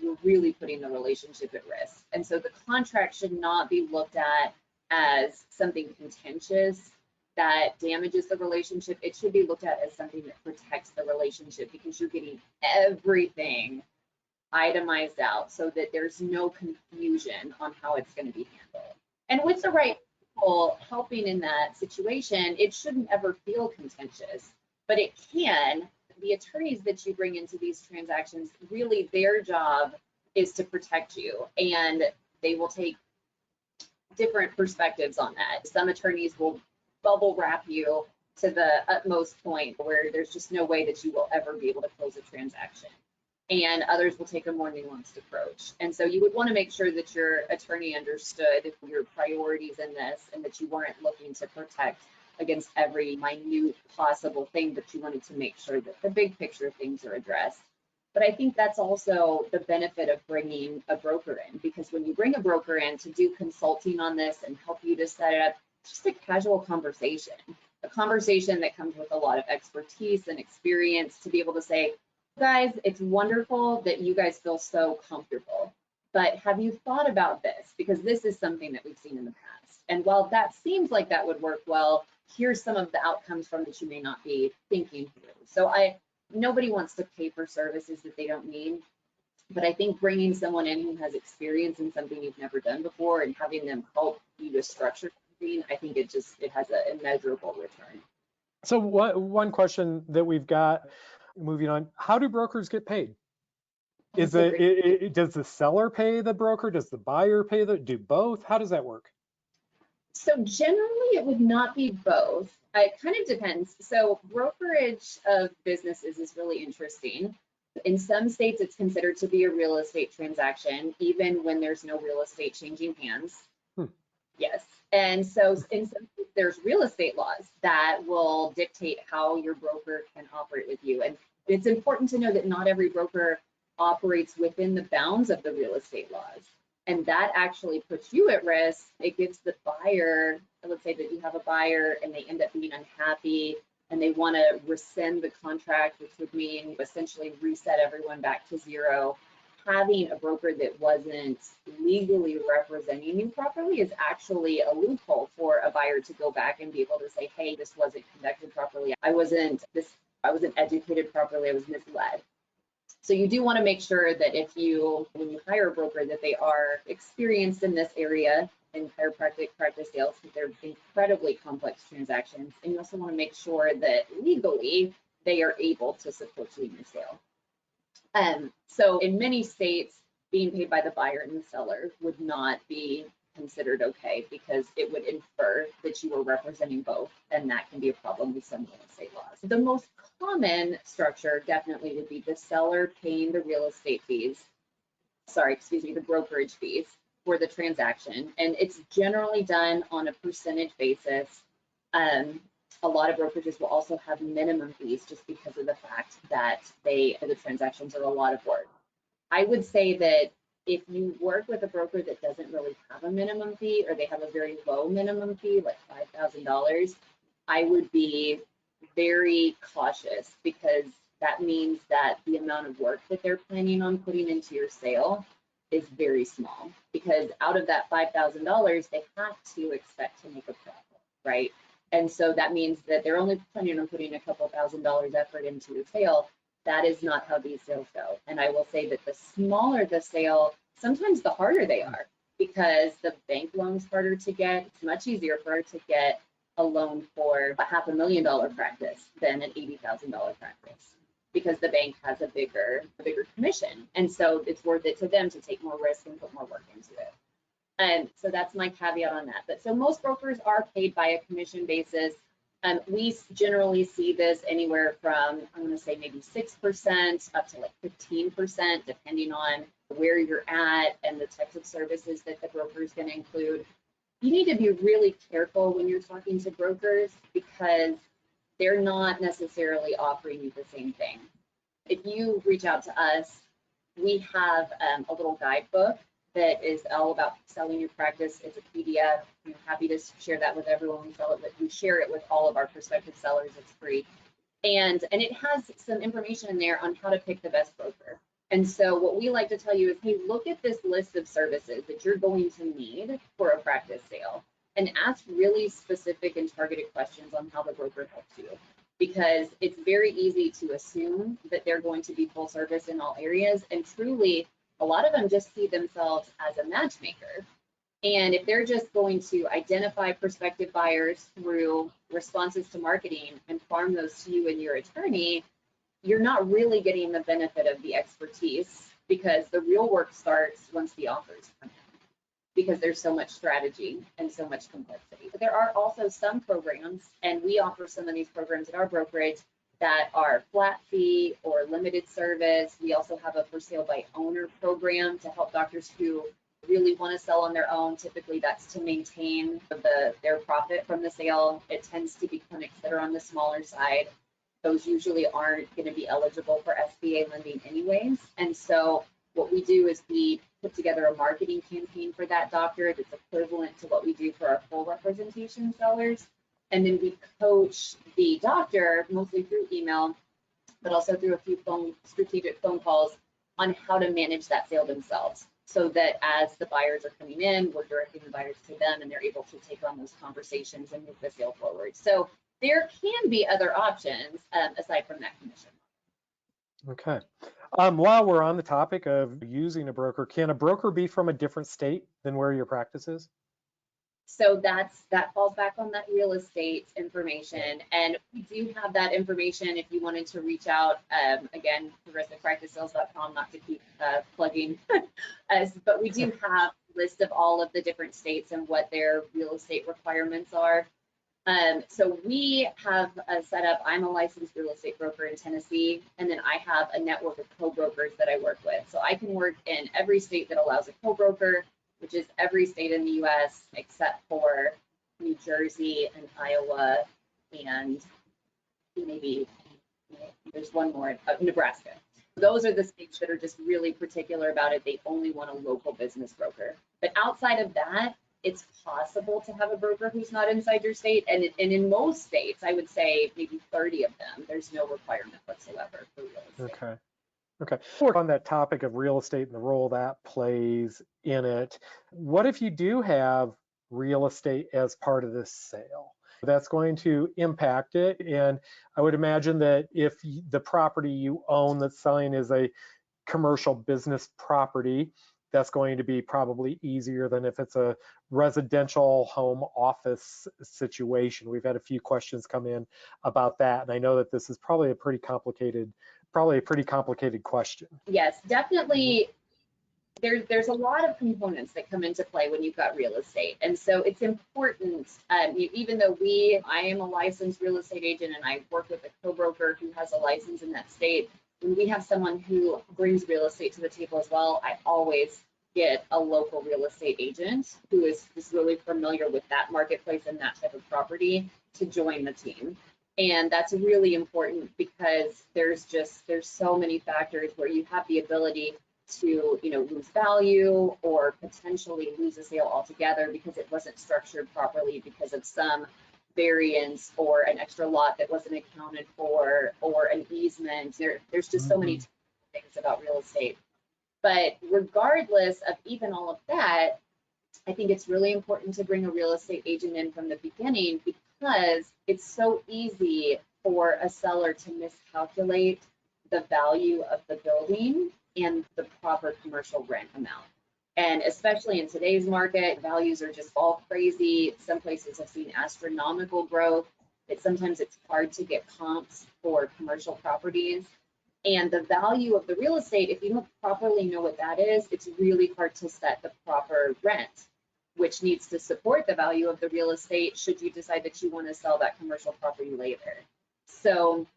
you're really putting the relationship at risk. And so the contract should not be looked at as something contentious that damages the relationship. It should be looked at as something that protects the relationship because you're getting everything itemized out so that there's no confusion on how it's going to be handled. And with the right people helping in that situation, it shouldn't ever feel contentious, but it can. The attorneys that you bring into these transactions, really their job is to protect you, and they will take different perspectives on that. Some attorneys will bubble wrap you to the utmost point where there's just no way that you will ever be able to close a transaction. And others will take a more nuanced approach. And so you would want to make sure that your attorney understood your priorities in this and that you weren't looking to protect against every minute possible thing, but you wanted to make sure that the big picture things are addressed. But I think that's also the benefit of bringing a broker in, because when you bring a broker in to do consulting on this and help you to set it up, just a casual conversation, a conversation that comes with a lot of expertise and experience to be able to say, guys, it's wonderful that you guys feel so comfortable, but have you thought about this? Because this is something that we've seen in the past. And while that seems like that would work well, here's some of the outcomes from that you may not be thinking through. So nobody wants to pay for services that they don't need, but I think bringing someone in who has experience in something you've never done before and having them help you to structure something, I think it has an immeasurable return. So one question that we've got, moving on, how do brokers get paid? Does the seller pay the broker? Does the buyer pay do both? How does that work? So generally it would not be both. It kind of depends. So brokerage of businesses is really interesting. In some states, it's considered to be a real estate transaction, even when there's no real estate changing hands. Yes. And so in some states, there's real estate laws that will dictate how your broker can operate with you. And it's important to know that not every broker operates within the bounds of the real estate laws. And that actually puts you at risk. It gives the buyer, let's say that you have a buyer and they end up being unhappy and they want to rescind the contract, which would mean essentially reset everyone back to zero. Having a broker that wasn't legally representing you properly is actually a loophole for a buyer to go back and be able to say, hey, this wasn't conducted properly. I wasn't educated properly. I was misled. So you do want to make sure that when you hire a broker, that they are experienced in this area in chiropractic practice sales, because they're incredibly complex transactions. And you also want to make sure that legally they are able to support you in your sale. So in many states, being paid by the buyer and the seller would not be considered okay, because it would infer that you were representing both, and that can be a problem with some real estate laws. The most common structure definitely would be the seller paying the the brokerage fees for the transaction, and it's generally done on a percentage basis. A lot of brokerages will also have minimum fees just because of the fact that the transactions are a lot of work. I would say that if you work with a broker that doesn't really have a minimum fee, or they have a very low minimum fee, like $5,000, I would be very cautious, because that means that the amount of work that they're planning on putting into your sale is very small, because out of that $5,000, they have to expect to make a profit, right? And so that means that they're only planning on putting a couple $1,000s effort into your sale. That is not how these sales go. And I will say that the smaller the sale, sometimes the harder they are, because the bank loan's harder to get. It's much easier for her to get a loan for a $500,000 practice than an $80,000 practice, because the bank has a bigger commission. And so it's worth it to them to take more risk and put more work into it. And so that's my caveat on that. But so most brokers are paid by a commission basis. We generally see this anywhere from, I'm going to say maybe 6% up to like 15%, depending on where you're at and the types of services that the broker is going to include. You need to be really careful when you're talking to brokers, because they're not necessarily offering you the same thing. If you reach out to us, we have a little guidebook that is all about selling your practice. It's a PDF. I'm happy to share that with everyone. We share it with all of our prospective sellers. It's free. And it has some information in there on how to pick the best broker. And so what we like to tell you is, hey, look at this list of services that you're going to need for a practice sale, and ask really specific and targeted questions on how the broker helps you. Because it's very easy to assume that they're going to be full service in all areas, and truly, a lot of them just see themselves as a matchmaker. And if they're just going to identify prospective buyers through responses to marketing and farm those to you and your attorney, you're not really getting the benefit of the expertise, because the real work starts once the offers come in, because there's so much strategy and so much complexity. But there are also some programs, and we offer some of these programs at our brokerage, that are flat fee or limited service. We also have a for sale by owner program to help doctors who really want to sell on their own. Typically that's to maintain their profit from the sale. It tends to be clinics that are on the smaller side. Those usually aren't going to be eligible for SBA lending anyways. And so what we do is we put together a marketing campaign for that doctor that's equivalent to what we do for our full representation sellers. And then we coach the doctor, mostly through email, but also through a few strategic phone calls, on how to manage that sale themselves, so that as the buyers are coming in, we're directing the buyers to them, and they're able to take on those conversations and move the sale forward. So there can be other options aside from that commission. Okay. While we're on the topic of using a broker, can a broker be from a different state than where your practice is? So that falls back on that real estate information, and we do have that information if you wanted to reach out. Again, progressivepracticesales.com, not to keep plugging us, but we do have a list of all of the different states and what their real estate requirements are. So we have set up, I'm a licensed real estate broker in Tennessee, and then I have a network of co-brokers that I work with. So I can work in every state that allows a co-broker, which is every state in the US except for New Jersey and Iowa, and maybe there's one more, Nebraska. Those are the states that are just really particular about it. They only want a local business broker. But outside of that, it's possible to have a broker who's not inside your state. And in most states, I would say maybe 30 of them, there's no requirement whatsoever for real estate. Okay. Okay. We're on that topic of real estate and the role that plays in it. What if you do have real estate as part of this sale? That's going to impact it. And I would imagine that if the property you own that's selling is a commercial business property, that's going to be probably easier than if it's a residential home office situation. We've had a few questions come in about that, and I know that this is probably a pretty complicated question. Yes, definitely. There's a lot of components that come into play when you've got real estate. And so it's important, even though I am a licensed real estate agent and I work with a co-broker who has a license in that state, when we have someone who brings real estate to the table as well, I always get a local real estate agent who is just really familiar with that marketplace and that type of property to join the team. And that's really important, because there's so many factors where you have the ability to lose value or potentially lose a sale altogether because it wasn't structured properly because of some variance or an extra lot that wasn't accounted for or an easement. There's just so many things about real estate. But regardless of even all of that, I think it's really important to bring a real estate agent in from the beginning, because it's so easy for a seller to miscalculate the value of the building and the proper commercial rent amount. And especially in today's market, values are just all crazy. Some places have seen astronomical growth. Sometimes it's hard to get comps for commercial properties. And the value of the real estate, if you don't properly know what that is, it's really hard to set the proper rent, which needs to support the value of the real estate should you decide that you want to sell that commercial property later. So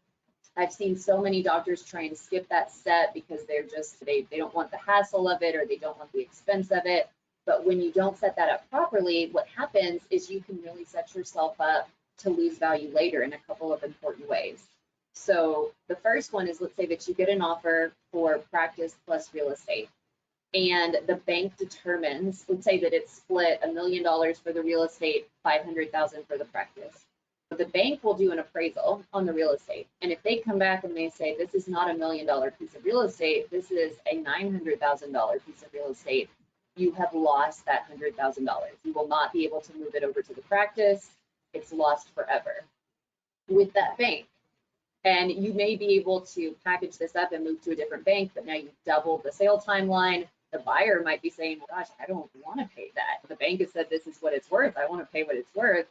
I've seen so many doctors try and skip that step because they don't want the hassle of it, or they don't want the expense of it. But when you don't set that up properly, what happens is you can really set yourself up to lose value later in a couple of important ways. So the first one is, let's say that you get an offer for practice plus real estate, and the bank determines, let's say that it's split $1 million for the real estate, 500,000 for the practice. The bank will do an appraisal on the real estate, and if they come back and they say this is not $1 million piece of real estate, this is a $900,000 piece of real estate, you have lost that $100,000. You will not be able to move it over to the practice. It's lost forever with that bank. And you may be able to package this up and move to a different bank, but now you've doubled the sale timeline. The buyer might be saying, well, gosh, I don't want to pay that. The bank has said this is what it's worth. I want to pay what it's worth.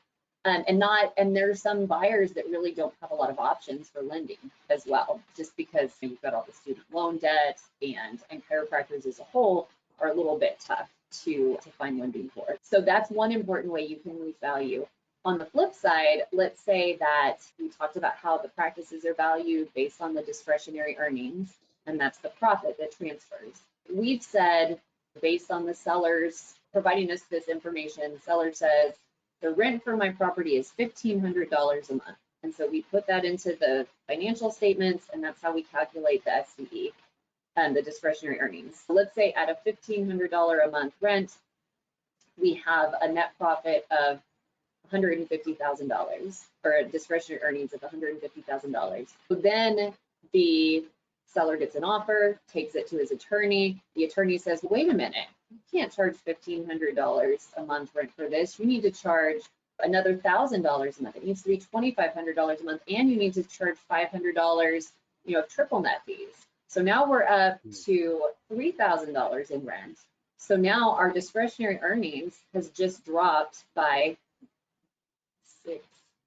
And there's some buyers that really don't have a lot of options for lending as well, just because you've got all the student loan debt, and chiropractors as a whole are a little bit tough to find lending for. So that's one important way you can lose value. On the flip side, let's say that we talked about how the practices are valued based on the discretionary earnings, and that's the profit that transfers. We've said, based on the sellers providing us this information, the seller says, the rent for my property is $1,500 a month. And so we put that into the financial statements, and that's how we calculate the SDE and the discretionary earnings. So let's say at a $1,500 a month rent, we have a net profit of $150,000, or a discretionary earnings of $150,000. So then the seller gets an offer, takes it to his attorney. The attorney says, wait a minute, you can't charge $1,500 a month rent for this. You need to charge another $1,000 a month. It needs to be $2,500 a month, and you need to charge $500, of triple net fees. So now we're up to $3,000 in rent. So now our discretionary earnings has just dropped by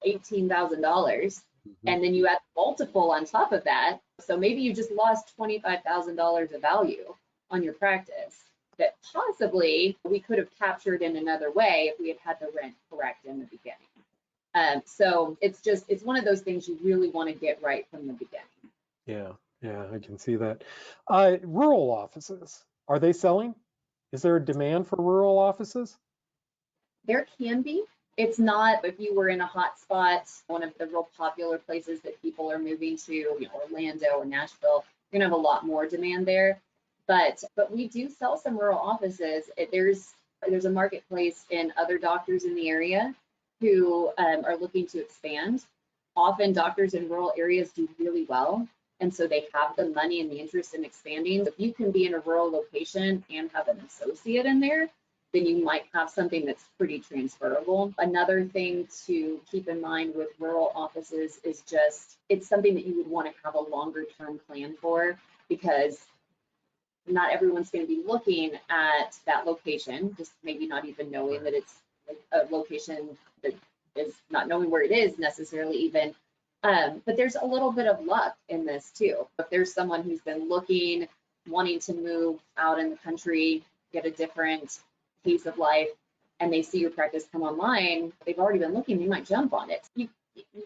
$18,000, and then you add multiple on top of that. So maybe you just lost $25,000 of value on your practice that possibly we could have captured in another way if we had had the rent correct in the beginning. So it's one of those things you really want to get right from the beginning. Yeah, I can see that. Rural offices, are they selling? Is there a demand for rural offices? There can be. It's not, if you were in a hot spot, one of the real popular places that people are moving to, Orlando or Nashville, you're gonna have a lot more demand there. But we do sell some rural offices. There's a marketplace in other doctors in the area who are looking to expand. Often doctors in rural areas do really well, and so they have the money and the interest in expanding. If you can be in a rural location and have an associate in there, then you might have something that's pretty transferable. Another thing to keep in mind with rural offices is it's something that you would want to have a longer term plan for, because not everyone's going to be looking at that location, just maybe not even knowing that it's a location that is not knowing where it is necessarily even. But there's a little bit of luck in this too. If there's someone who's been looking, wanting to move out in the country, get a different pace of life, and they see your practice come online, they've already been looking, they might jump on it. You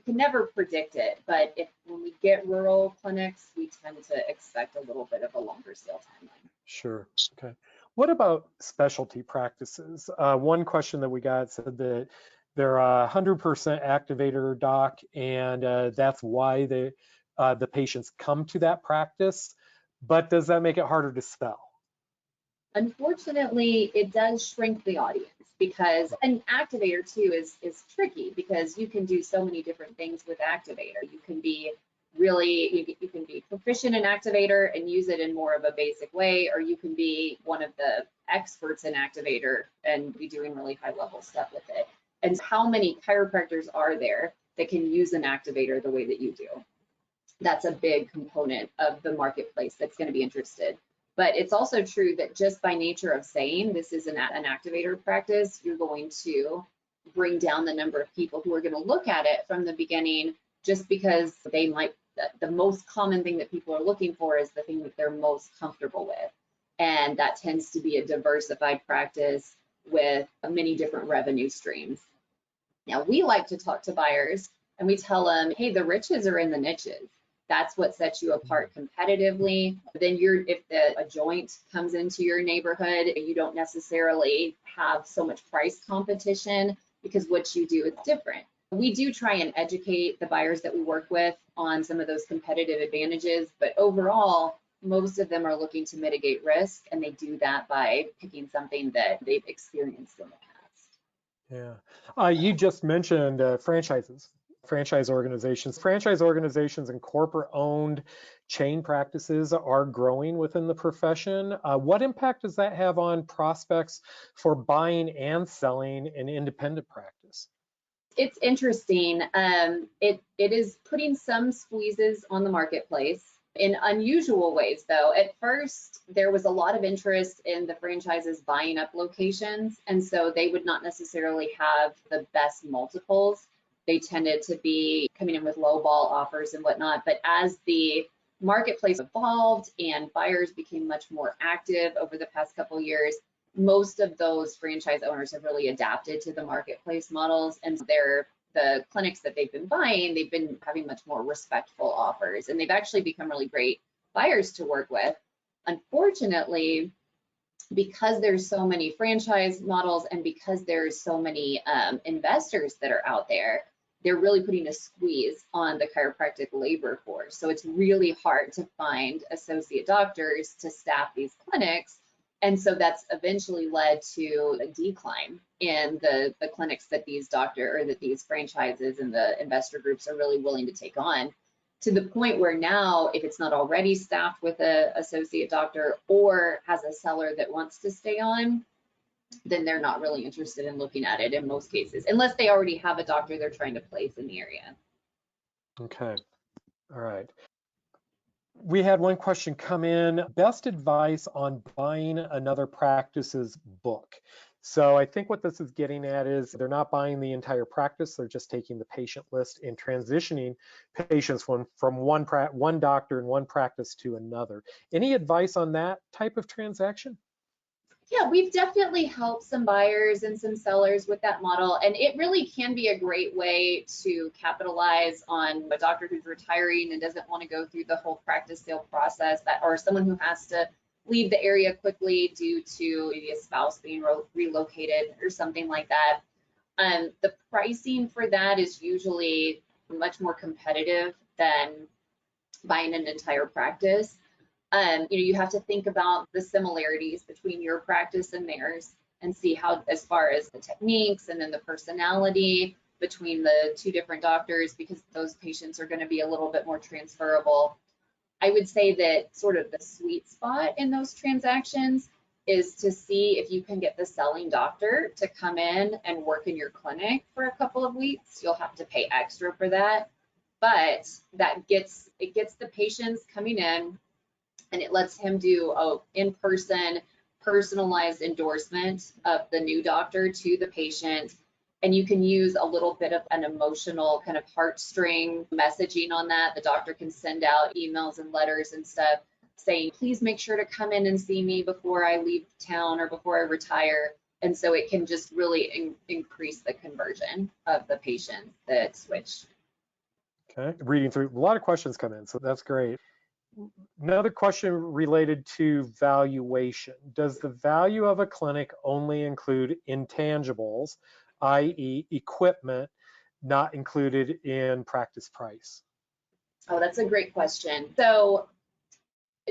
can never predict it, but when we get rural clinics, we tend to expect a little bit of a longer sale timeline. Sure. Okay. What about specialty practices? One question that we got said that they're a 100% activator doc, and that's why the patients come to that practice. But does that make it harder to sell? Unfortunately, it does shrink the audience, because an activator too is tricky, because you can do so many different things with activator. You can be you can be proficient in activator and use it in more of a basic way, or you can be one of the experts in activator and be doing really high level stuff with it. And how many chiropractors are there that can use an activator the way that you do? That's a big component of the marketplace that's going to be interested. But it's also true that just by nature of saying this is an activator practice, you're going to bring down the number of people who are going to look at it from the beginning, just because they might, the most common thing that people are looking for is the thing that they're most comfortable with. And that tends to be a diversified practice with many different revenue streams. Now, we like to talk to buyers and we tell them, hey, the riches are in the niches. That's what sets you apart competitively. Then if a joint comes into your neighborhood, you don't necessarily have so much price competition because what you do is different. We do try and educate the buyers that we work with on some of those competitive advantages, but overall, most of them are looking to mitigate risk, and they do that by picking something that they've experienced in the past. Yeah. You just mentioned franchises. Franchise organizations. Franchise organizations and corporate-owned chain practices are growing within the profession. What impact does that have on prospects for buying and selling an independent practice? It's interesting. It is putting some squeezes on the marketplace in unusual ways, though. At first, there was a lot of interest in the franchises buying up locations, and so they would not necessarily have the best multiples. They tended to be coming in with low ball offers and whatnot. But as the marketplace evolved and buyers became much more active over the past couple of years, most of those franchise owners have really adapted to the marketplace models. And the clinics that they've been buying, they've been having much more respectful offers. And they've actually become really great buyers to work with. Unfortunately, because there's so many franchise models and because there's so many investors that are out there, they're really putting a squeeze on the chiropractic labor force. So it's really hard to find associate doctors to staff these clinics. And so that's eventually led to a decline in the clinics that these franchises and the investor groups are really willing to take on, to the point where now, if it's not already staffed with an associate doctor or has a seller that wants to stay on, then they're not really interested in looking at it in most cases, unless they already have a doctor they're trying to place in the area. Okay. All right. We had one question come in, best advice on buying another practice's book. So I think what this is getting at is they're not buying the entire practice, they're just taking the patient list and transitioning patients from one doctor and one practice to another. Any advice on that type of transaction? Yeah, we've definitely helped some buyers and some sellers with that model, and it really can be a great way to capitalize on a doctor who's retiring and doesn't want to go through the whole practice sale process, or someone who has to leave the area quickly due to maybe a spouse being relocated or something like that. The pricing for that is usually much more competitive than buying an entire practice. You have to think about the similarities between your practice and theirs and see how, as far as the techniques and then the personality between the two different doctors, because those patients are going to be a little bit more transferable. I would say that sort of the sweet spot in those transactions is to see if you can get the selling doctor to come in and work in your clinic for a couple of weeks. You'll have to pay extra for that, but it gets the patients coming in, and it lets him do an in-person personalized endorsement of the new doctor to the patient. And you can use a little bit of an emotional kind of heartstring messaging on that. The doctor can send out emails and letters and stuff saying, please make sure to come in and see me before I leave town or before I retire. And so it can just really increase the conversion of the patients that switch. Okay, reading through, a lot of questions come in, so that's great. Another question related to valuation. Does the value of a clinic only include intangibles, i.e. equipment, not included in practice price? Oh, that's a great question. So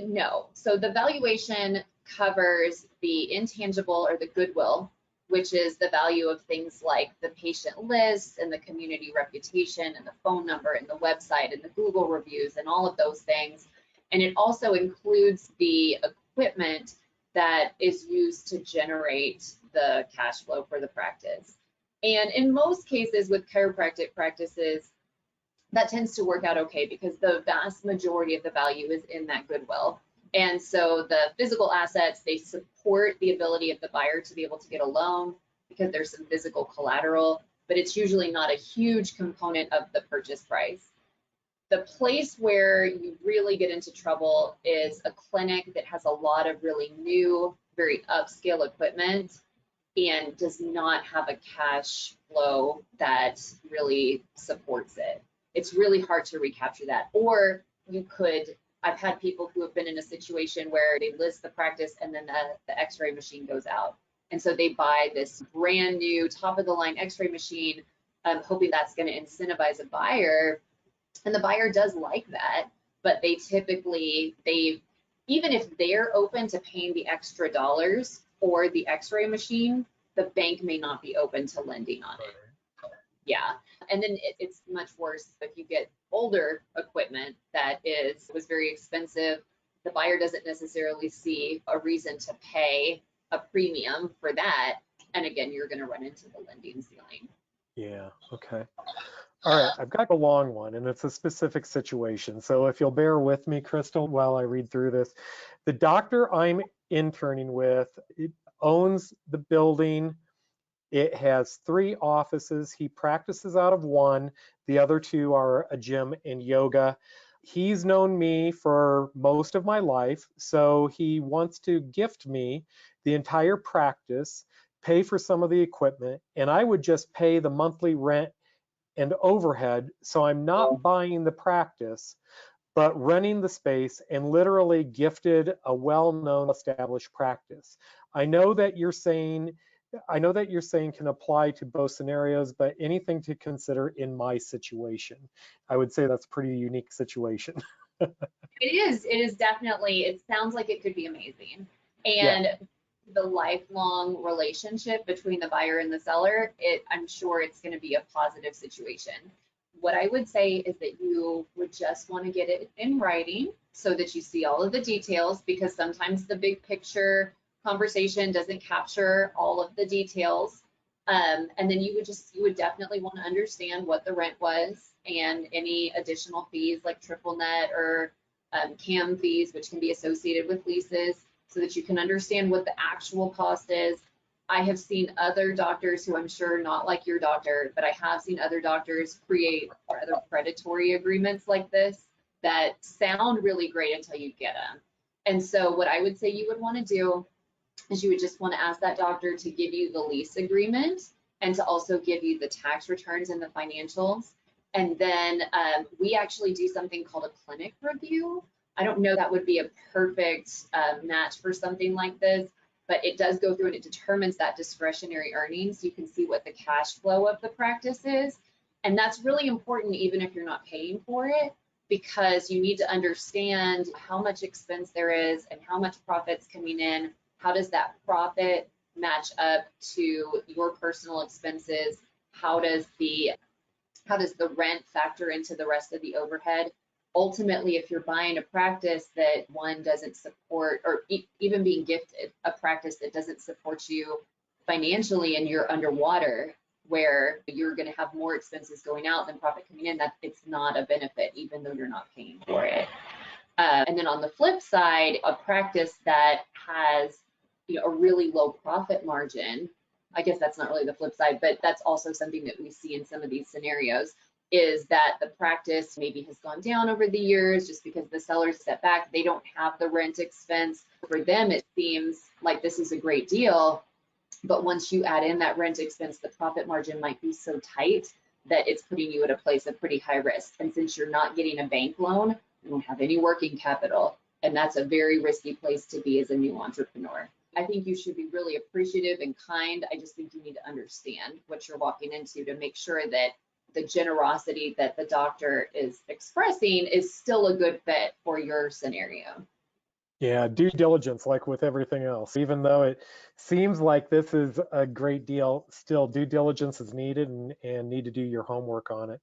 no. So the valuation covers the intangible or the goodwill, which is the value of things like the patient list and the community reputation and the phone number and the website and the Google reviews and all of those things. And it also includes the equipment that is used to generate the cash flow for the practice. And in most cases with chiropractic practices, that tends to work out okay because the vast majority of the value is in that goodwill. And so the physical assets, they support the ability of the buyer to be able to get a loan because there's some physical collateral, but it's usually not a huge component of the purchase price. The place where you really get into trouble is a clinic that has a lot of really new, very upscale equipment and does not have a cash flow that really supports it. It's really hard to recapture that. Or you could, I've had people who have been in a situation where they list the practice and then the x-ray machine goes out. And so they buy this brand new top of the line x-ray machine, hoping that's going to incentivize a buyer. And the buyer does like that, but they typically, even if they're open to paying the extra dollars for the x-ray machine, the bank may not be open to lending on it. Yeah, and then it's much worse if you get older equipment that was very expensive. The buyer doesn't necessarily see a reason to pay a premium for that. And again, you're going to run into the lending ceiling. Yeah, okay. All right, I've got a long one, and it's a specific situation. So if you'll bear with me, Crystal, while I read through this. The doctor I'm interning with, it owns the building. It has 3 offices. He practices out of one. The other 2 are a gym and yoga. He's known me for most of my life, so he wants to gift me the entire practice, pay for some of the equipment, and I would just pay the monthly rent and overhead, so I'm not buying the practice, but renting the space and literally gifted a well-known established practice. I know that you're saying can apply to both scenarios, but anything to consider in my situation. I would say that's a pretty unique situation. It is definitely, it sounds like it could be amazing. And yeah, the lifelong relationship between the buyer and the seller, I'm sure it's going to be a positive situation. What I would say is that you would just want to get it in writing so that you see all of the details, because sometimes the big picture conversation doesn't capture all of the details. And then you would definitely want to understand what the rent was and any additional fees like triple net or CAM fees, which can be associated with leases, so that you can understand what the actual cost is. I have seen other doctors who, I'm sure not like your doctor, but I have seen other doctors create other predatory agreements like this that sound really great until you get them. And so what I would say you would want to do is you would just want to ask that doctor to give you the lease agreement and to also give you the tax returns and the financials. And then we actually do something called a clinic review. I don't know that would be a perfect match for something like this, but it does go through and it determines that discretionary earnings. You can see what the cash flow of the practice is. And that's really important even if you're not paying for it, because you need to understand how much expense there is and how much profit's coming in. How does that profit match up to your personal expenses? How does the rent factor into the rest of the overhead? Ultimately, if you're buying a practice that one doesn't support, or even being gifted a practice that doesn't support you financially and you're underwater, where you're going to have more expenses going out than profit coming in, that it's not a benefit, even though you're not paying for it. And then on the flip side, a practice that has a really low profit margin, I guess that's not really the flip side, but that's also something that we see in some of these scenarios, is that the practice maybe has gone down over the years just because the sellers step back. They don't have the rent expense. For them, it seems like this is a great deal, but once you add in that rent expense, the profit margin might be so tight that it's putting you at a place of pretty high risk. And since you're not getting a bank loan, you don't have any working capital, and that's a very risky place to be as a new entrepreneur. I think you should be really appreciative and kind. I just think you need to understand what you're walking into to make sure that the generosity that the doctor is expressing is still a good fit for your scenario. Yeah, due diligence, like with everything else. Even though it seems like this is a great deal, still due diligence is needed, and need to do your homework on it.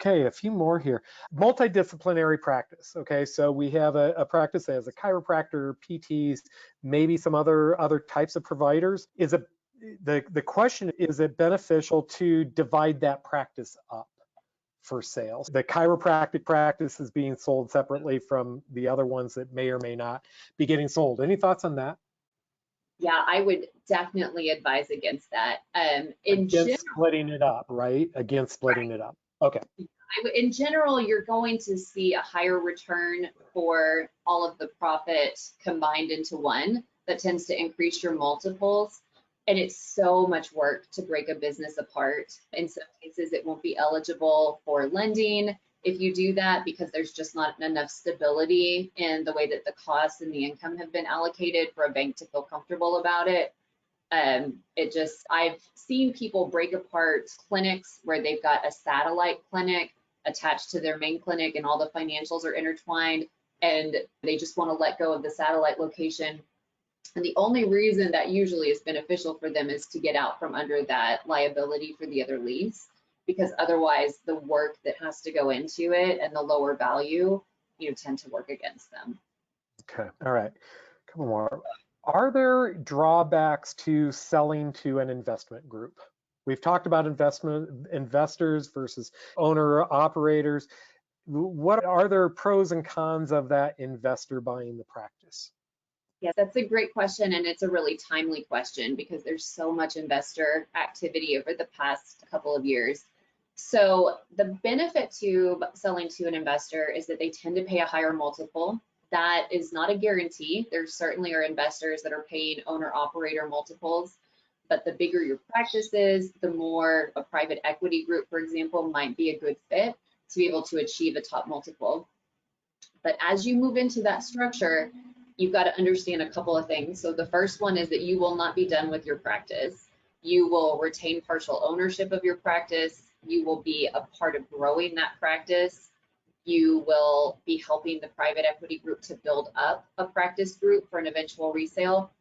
Okay, a few more here. Multidisciplinary practice. Okay, so we have a practice that has a chiropractor, PTs, maybe some other types of providers. The question is it beneficial to divide that practice up? for sales. The chiropractic practice is being sold separately from the other ones that may or may not be getting sold. Any thoughts on that? Yeah, I would definitely advise against that. Against splitting it up, right? Against splitting it up. Okay. In general, you're going to see a higher return for all of the profit combined into one. That tends to increase your multiples. And it's so much work to break a business apart. In some cases, it won't be eligible for lending if you do that, because there's just not enough stability in the way that the costs and the income have been allocated for a bank to feel comfortable about it. I've seen people break apart clinics where they've got a satellite clinic attached to their main clinic and all the financials are intertwined, and they just want to let go of the satellite location. And the only reason that usually is beneficial for them is to get out from under that liability for the other lease, because otherwise the work that has to go into it and the lower value, tend to work against them. Okay, all right, a couple more. Are there drawbacks to selling to an investment group? We've talked about investors versus owner operators. What are there pros and cons of that investor buying the practice? Yes, that's a great question, and it's a really timely question because there's so much investor activity over the past couple of years. So the benefit to selling to an investor is that they tend to pay a higher multiple. That is not a guarantee. There certainly are investors that are paying owner-operator multiples, but the bigger your practice is, the more a private equity group, for example, might be a good fit to be able to achieve a top multiple. But as you move into that structure, you've got to understand a couple of things. So the first one is that you will not be done with your practice. You will retain partial ownership of your practice. You will be a part of growing that practice. You will be helping the private equity group to build up a practice group for an eventual resale.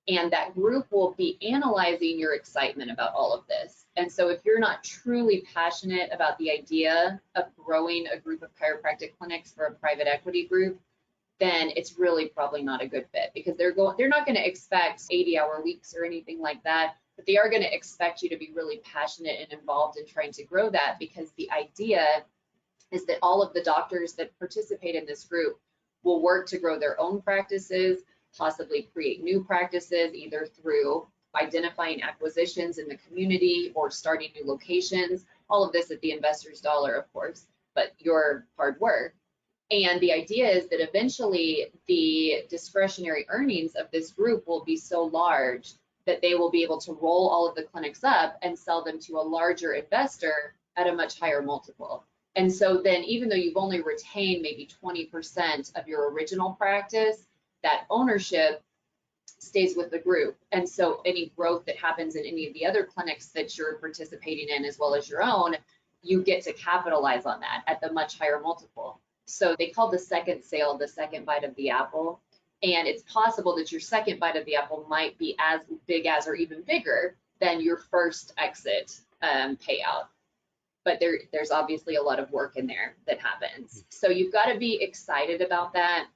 And that group will be analyzing your excitement about all of this. And so if you're not truly passionate about the idea of growing a group of chiropractic clinics for a private equity group, then it's really probably not a good fit, because they're not going to expect 80-hour weeks or anything like that, but they are going to expect you to be really passionate and involved in trying to grow that, because the idea is that all of the doctors that participate in this group will work to grow their own practices, possibly create new practices, either through identifying acquisitions in the community or starting new locations, all of this at the investor's dollar, of course, but your hard work. And the idea is that eventually the discretionary earnings of this group will be so large that they will be able to roll all of the clinics up and sell them to a larger investor at a much higher multiple. And so then, even though you've only retained maybe 20% of your original practice, that ownership stays with the group. And so any growth that happens in any of the other clinics that you're participating in, as well as your own, you get to capitalize on that at the much higher multiple. So they call the second sale the second bite of the apple. And it's possible that your second bite of the apple might be as big as or even bigger than your first exit payout. But there's obviously a lot of work in there that happens. So you've got to be excited about that.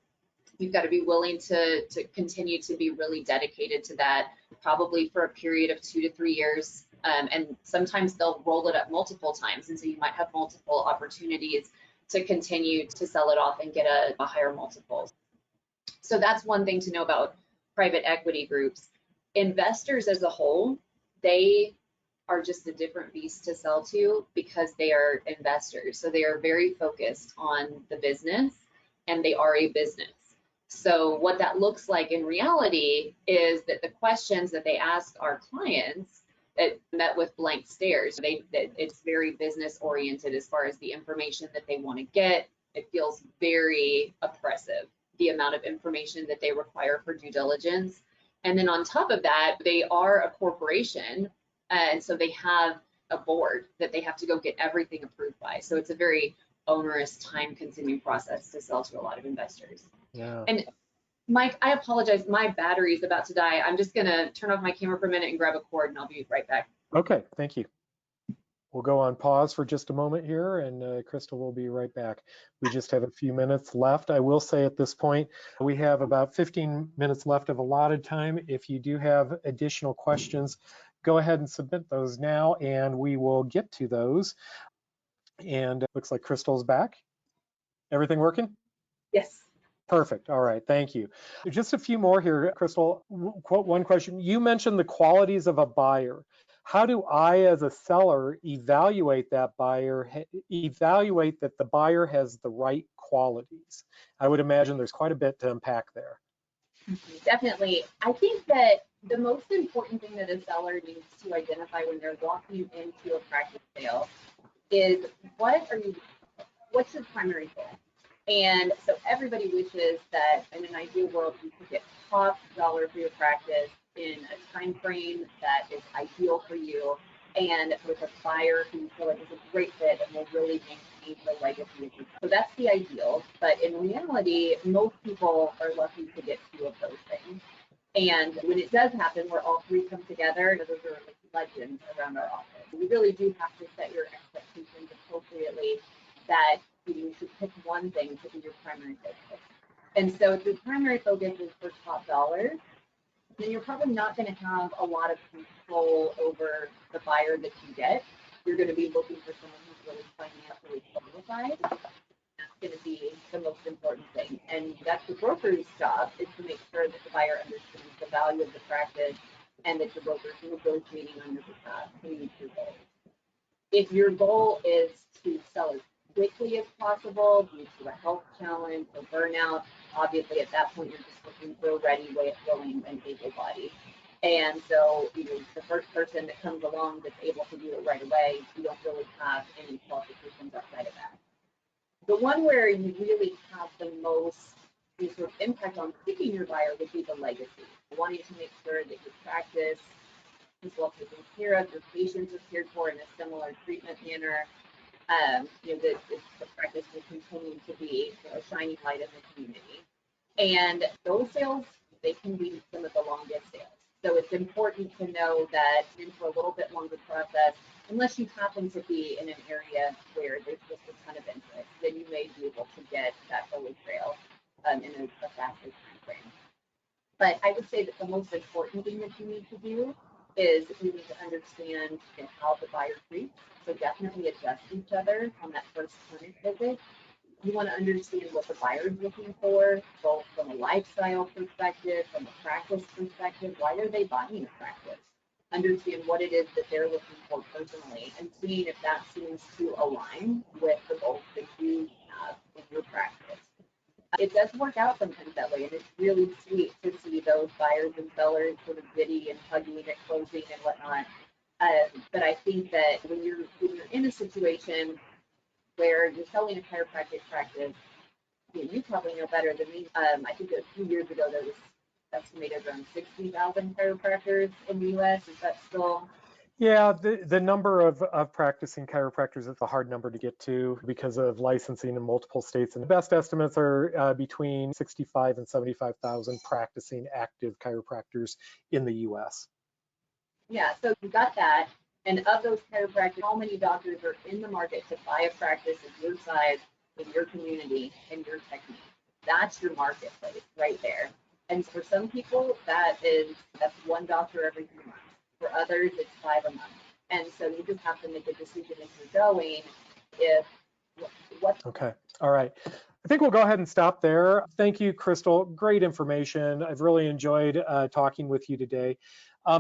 You've got to be willing to continue to be really dedicated to that, probably for a period of 2 to 3 years. And sometimes they'll roll it up multiple times. And so you might have multiple opportunities to continue to sell it off and get a higher multiple. So that's one thing to know about private equity groups. Investors as a whole, they are just a different beast to sell to because they are investors. So they are very focused on the business, and they are a business. So what that looks like in reality is that the questions that they ask our clients that met with blank stares. It's very business oriented as far as the information that they want to get. It feels very oppressive, the amount of information that they require for due diligence. And then on top of that, they are a corporation. And so they have a board that they have to go get everything approved by. So it's a very onerous, time-consuming process to sell to a lot of investors. Yeah. And Mike, I apologize. My battery is about to die. I'm just going to turn off my camera for a minute and grab a cord, and I'll be right back. Okay, thank you. We'll go on pause for just a moment here, and Crystal will be right back. We just have a few minutes left. I will say at this point, we have about 15 minutes left of allotted time. If you do have additional questions, go ahead and submit those now, and we will get to those. And it looks like Crystal's back. Everything working? Yes. Perfect. All right. Thank you. Just a few more here, Crystal. Quote one question. You mentioned the qualities of a buyer. How do I, as a seller, evaluate that buyer, evaluate that the buyer has the right qualities? I would imagine there's quite a bit to unpack there. Definitely. I think that the most important thing that a seller needs to identify when they're walking into a practice sale is what's your primary goal? And so everybody wishes that in an ideal world you could get top dollar for your practice in a time frame that is ideal for you and with a buyer who you feel like is a great fit and will really maintain the legacy of your. So that's the ideal, but in reality, most people are lucky to get two of those things. And when it does happen, where all three come together, those are like legends around our office. We really do have to set your expectations appropriately that you should pick one thing to be your primary focus. And so if your primary focus is for top dollar, then you're probably not going to have a lot of control over the buyer that you get. You're going to be looking for someone who's really financially qualified. That's going to be the most important thing. And that's the broker's job, is to make sure that the buyer understands the value of the practice and that the broker is negotiating on your behalf to meet your goals. If your goal is to sell as quickly as possible due to a health challenge or burnout, obviously at that point you're just looking for a ready, willing, and able body. And so, the first person that comes along that's able to do it right away, you don't really have any qualifications outside of that. The one where you really have the most sort of impact on picking your buyer would be the legacy. Wanting to make sure that your practice is well taken care of, your patients are cared for in a similar treatment manner. That the practice will continue to be a shining light in the community. And those sales, they can be some of the longest sales. So it's important to know that for a little bit longer process, unless you happen to be in an area where there's just a ton of interest, then you may be able to get that holy trail in a faster time frame. But I would say that the most important thing that you need to do is you need to understand how the buyer treats. So definitely adjust each other on that first clinic visit. You want to understand what the buyer is looking for, both from a lifestyle perspective, from a practice perspective. Why are they buying a practice? Understand what it is that they're looking for personally and seeing if that seems to align with the goals that you have in your practice. It does work out sometimes that way, and it's really sweet to see those buyers and sellers sort of giddy and hugging at closing and whatnot. But I think that when you're in a situation where you're selling a chiropractic practice, you probably know better than me. I think a few years ago there was estimated around 60,000 chiropractors in the U.S. Is that still? Yeah, the number of practicing chiropractors is a hard number to get to because of licensing in multiple states. And the best estimates are between 65 and 75,000 practicing active chiropractors in the U.S. Yeah, so you got that. And of those chiropractors, how many doctors are in the market to buy a practice of your size, in your community, and your technique? That's your marketplace right there. And for some people, that's one doctor every 3 months. For others, it's 5 a month. And so you just have to make a decision as you're going Okay, all right. I think we'll go ahead and stop there. Thank you, Crystal. Great information. I've really enjoyed talking with you today.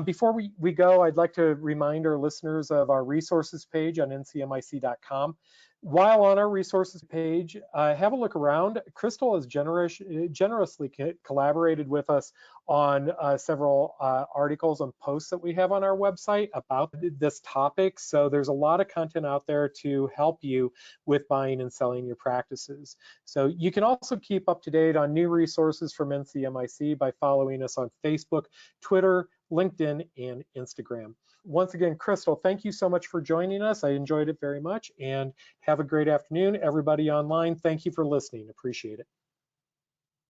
Before we go, I'd like to remind our listeners of our resources page on ncmic.com. While on our resources page, have a look around. Crystal has generously collaborated with us on several articles and posts that we have on our website about this topic. So there's a lot of content out there to help you with buying and selling your practices. So you can also keep up to date on new resources from NCMIC by following us on Facebook, Twitter, LinkedIn, and Instagram. Once again, Crystal, thank you so much for joining us. I enjoyed it very much, and have a great afternoon. Everybody online, thank you for listening. Appreciate it.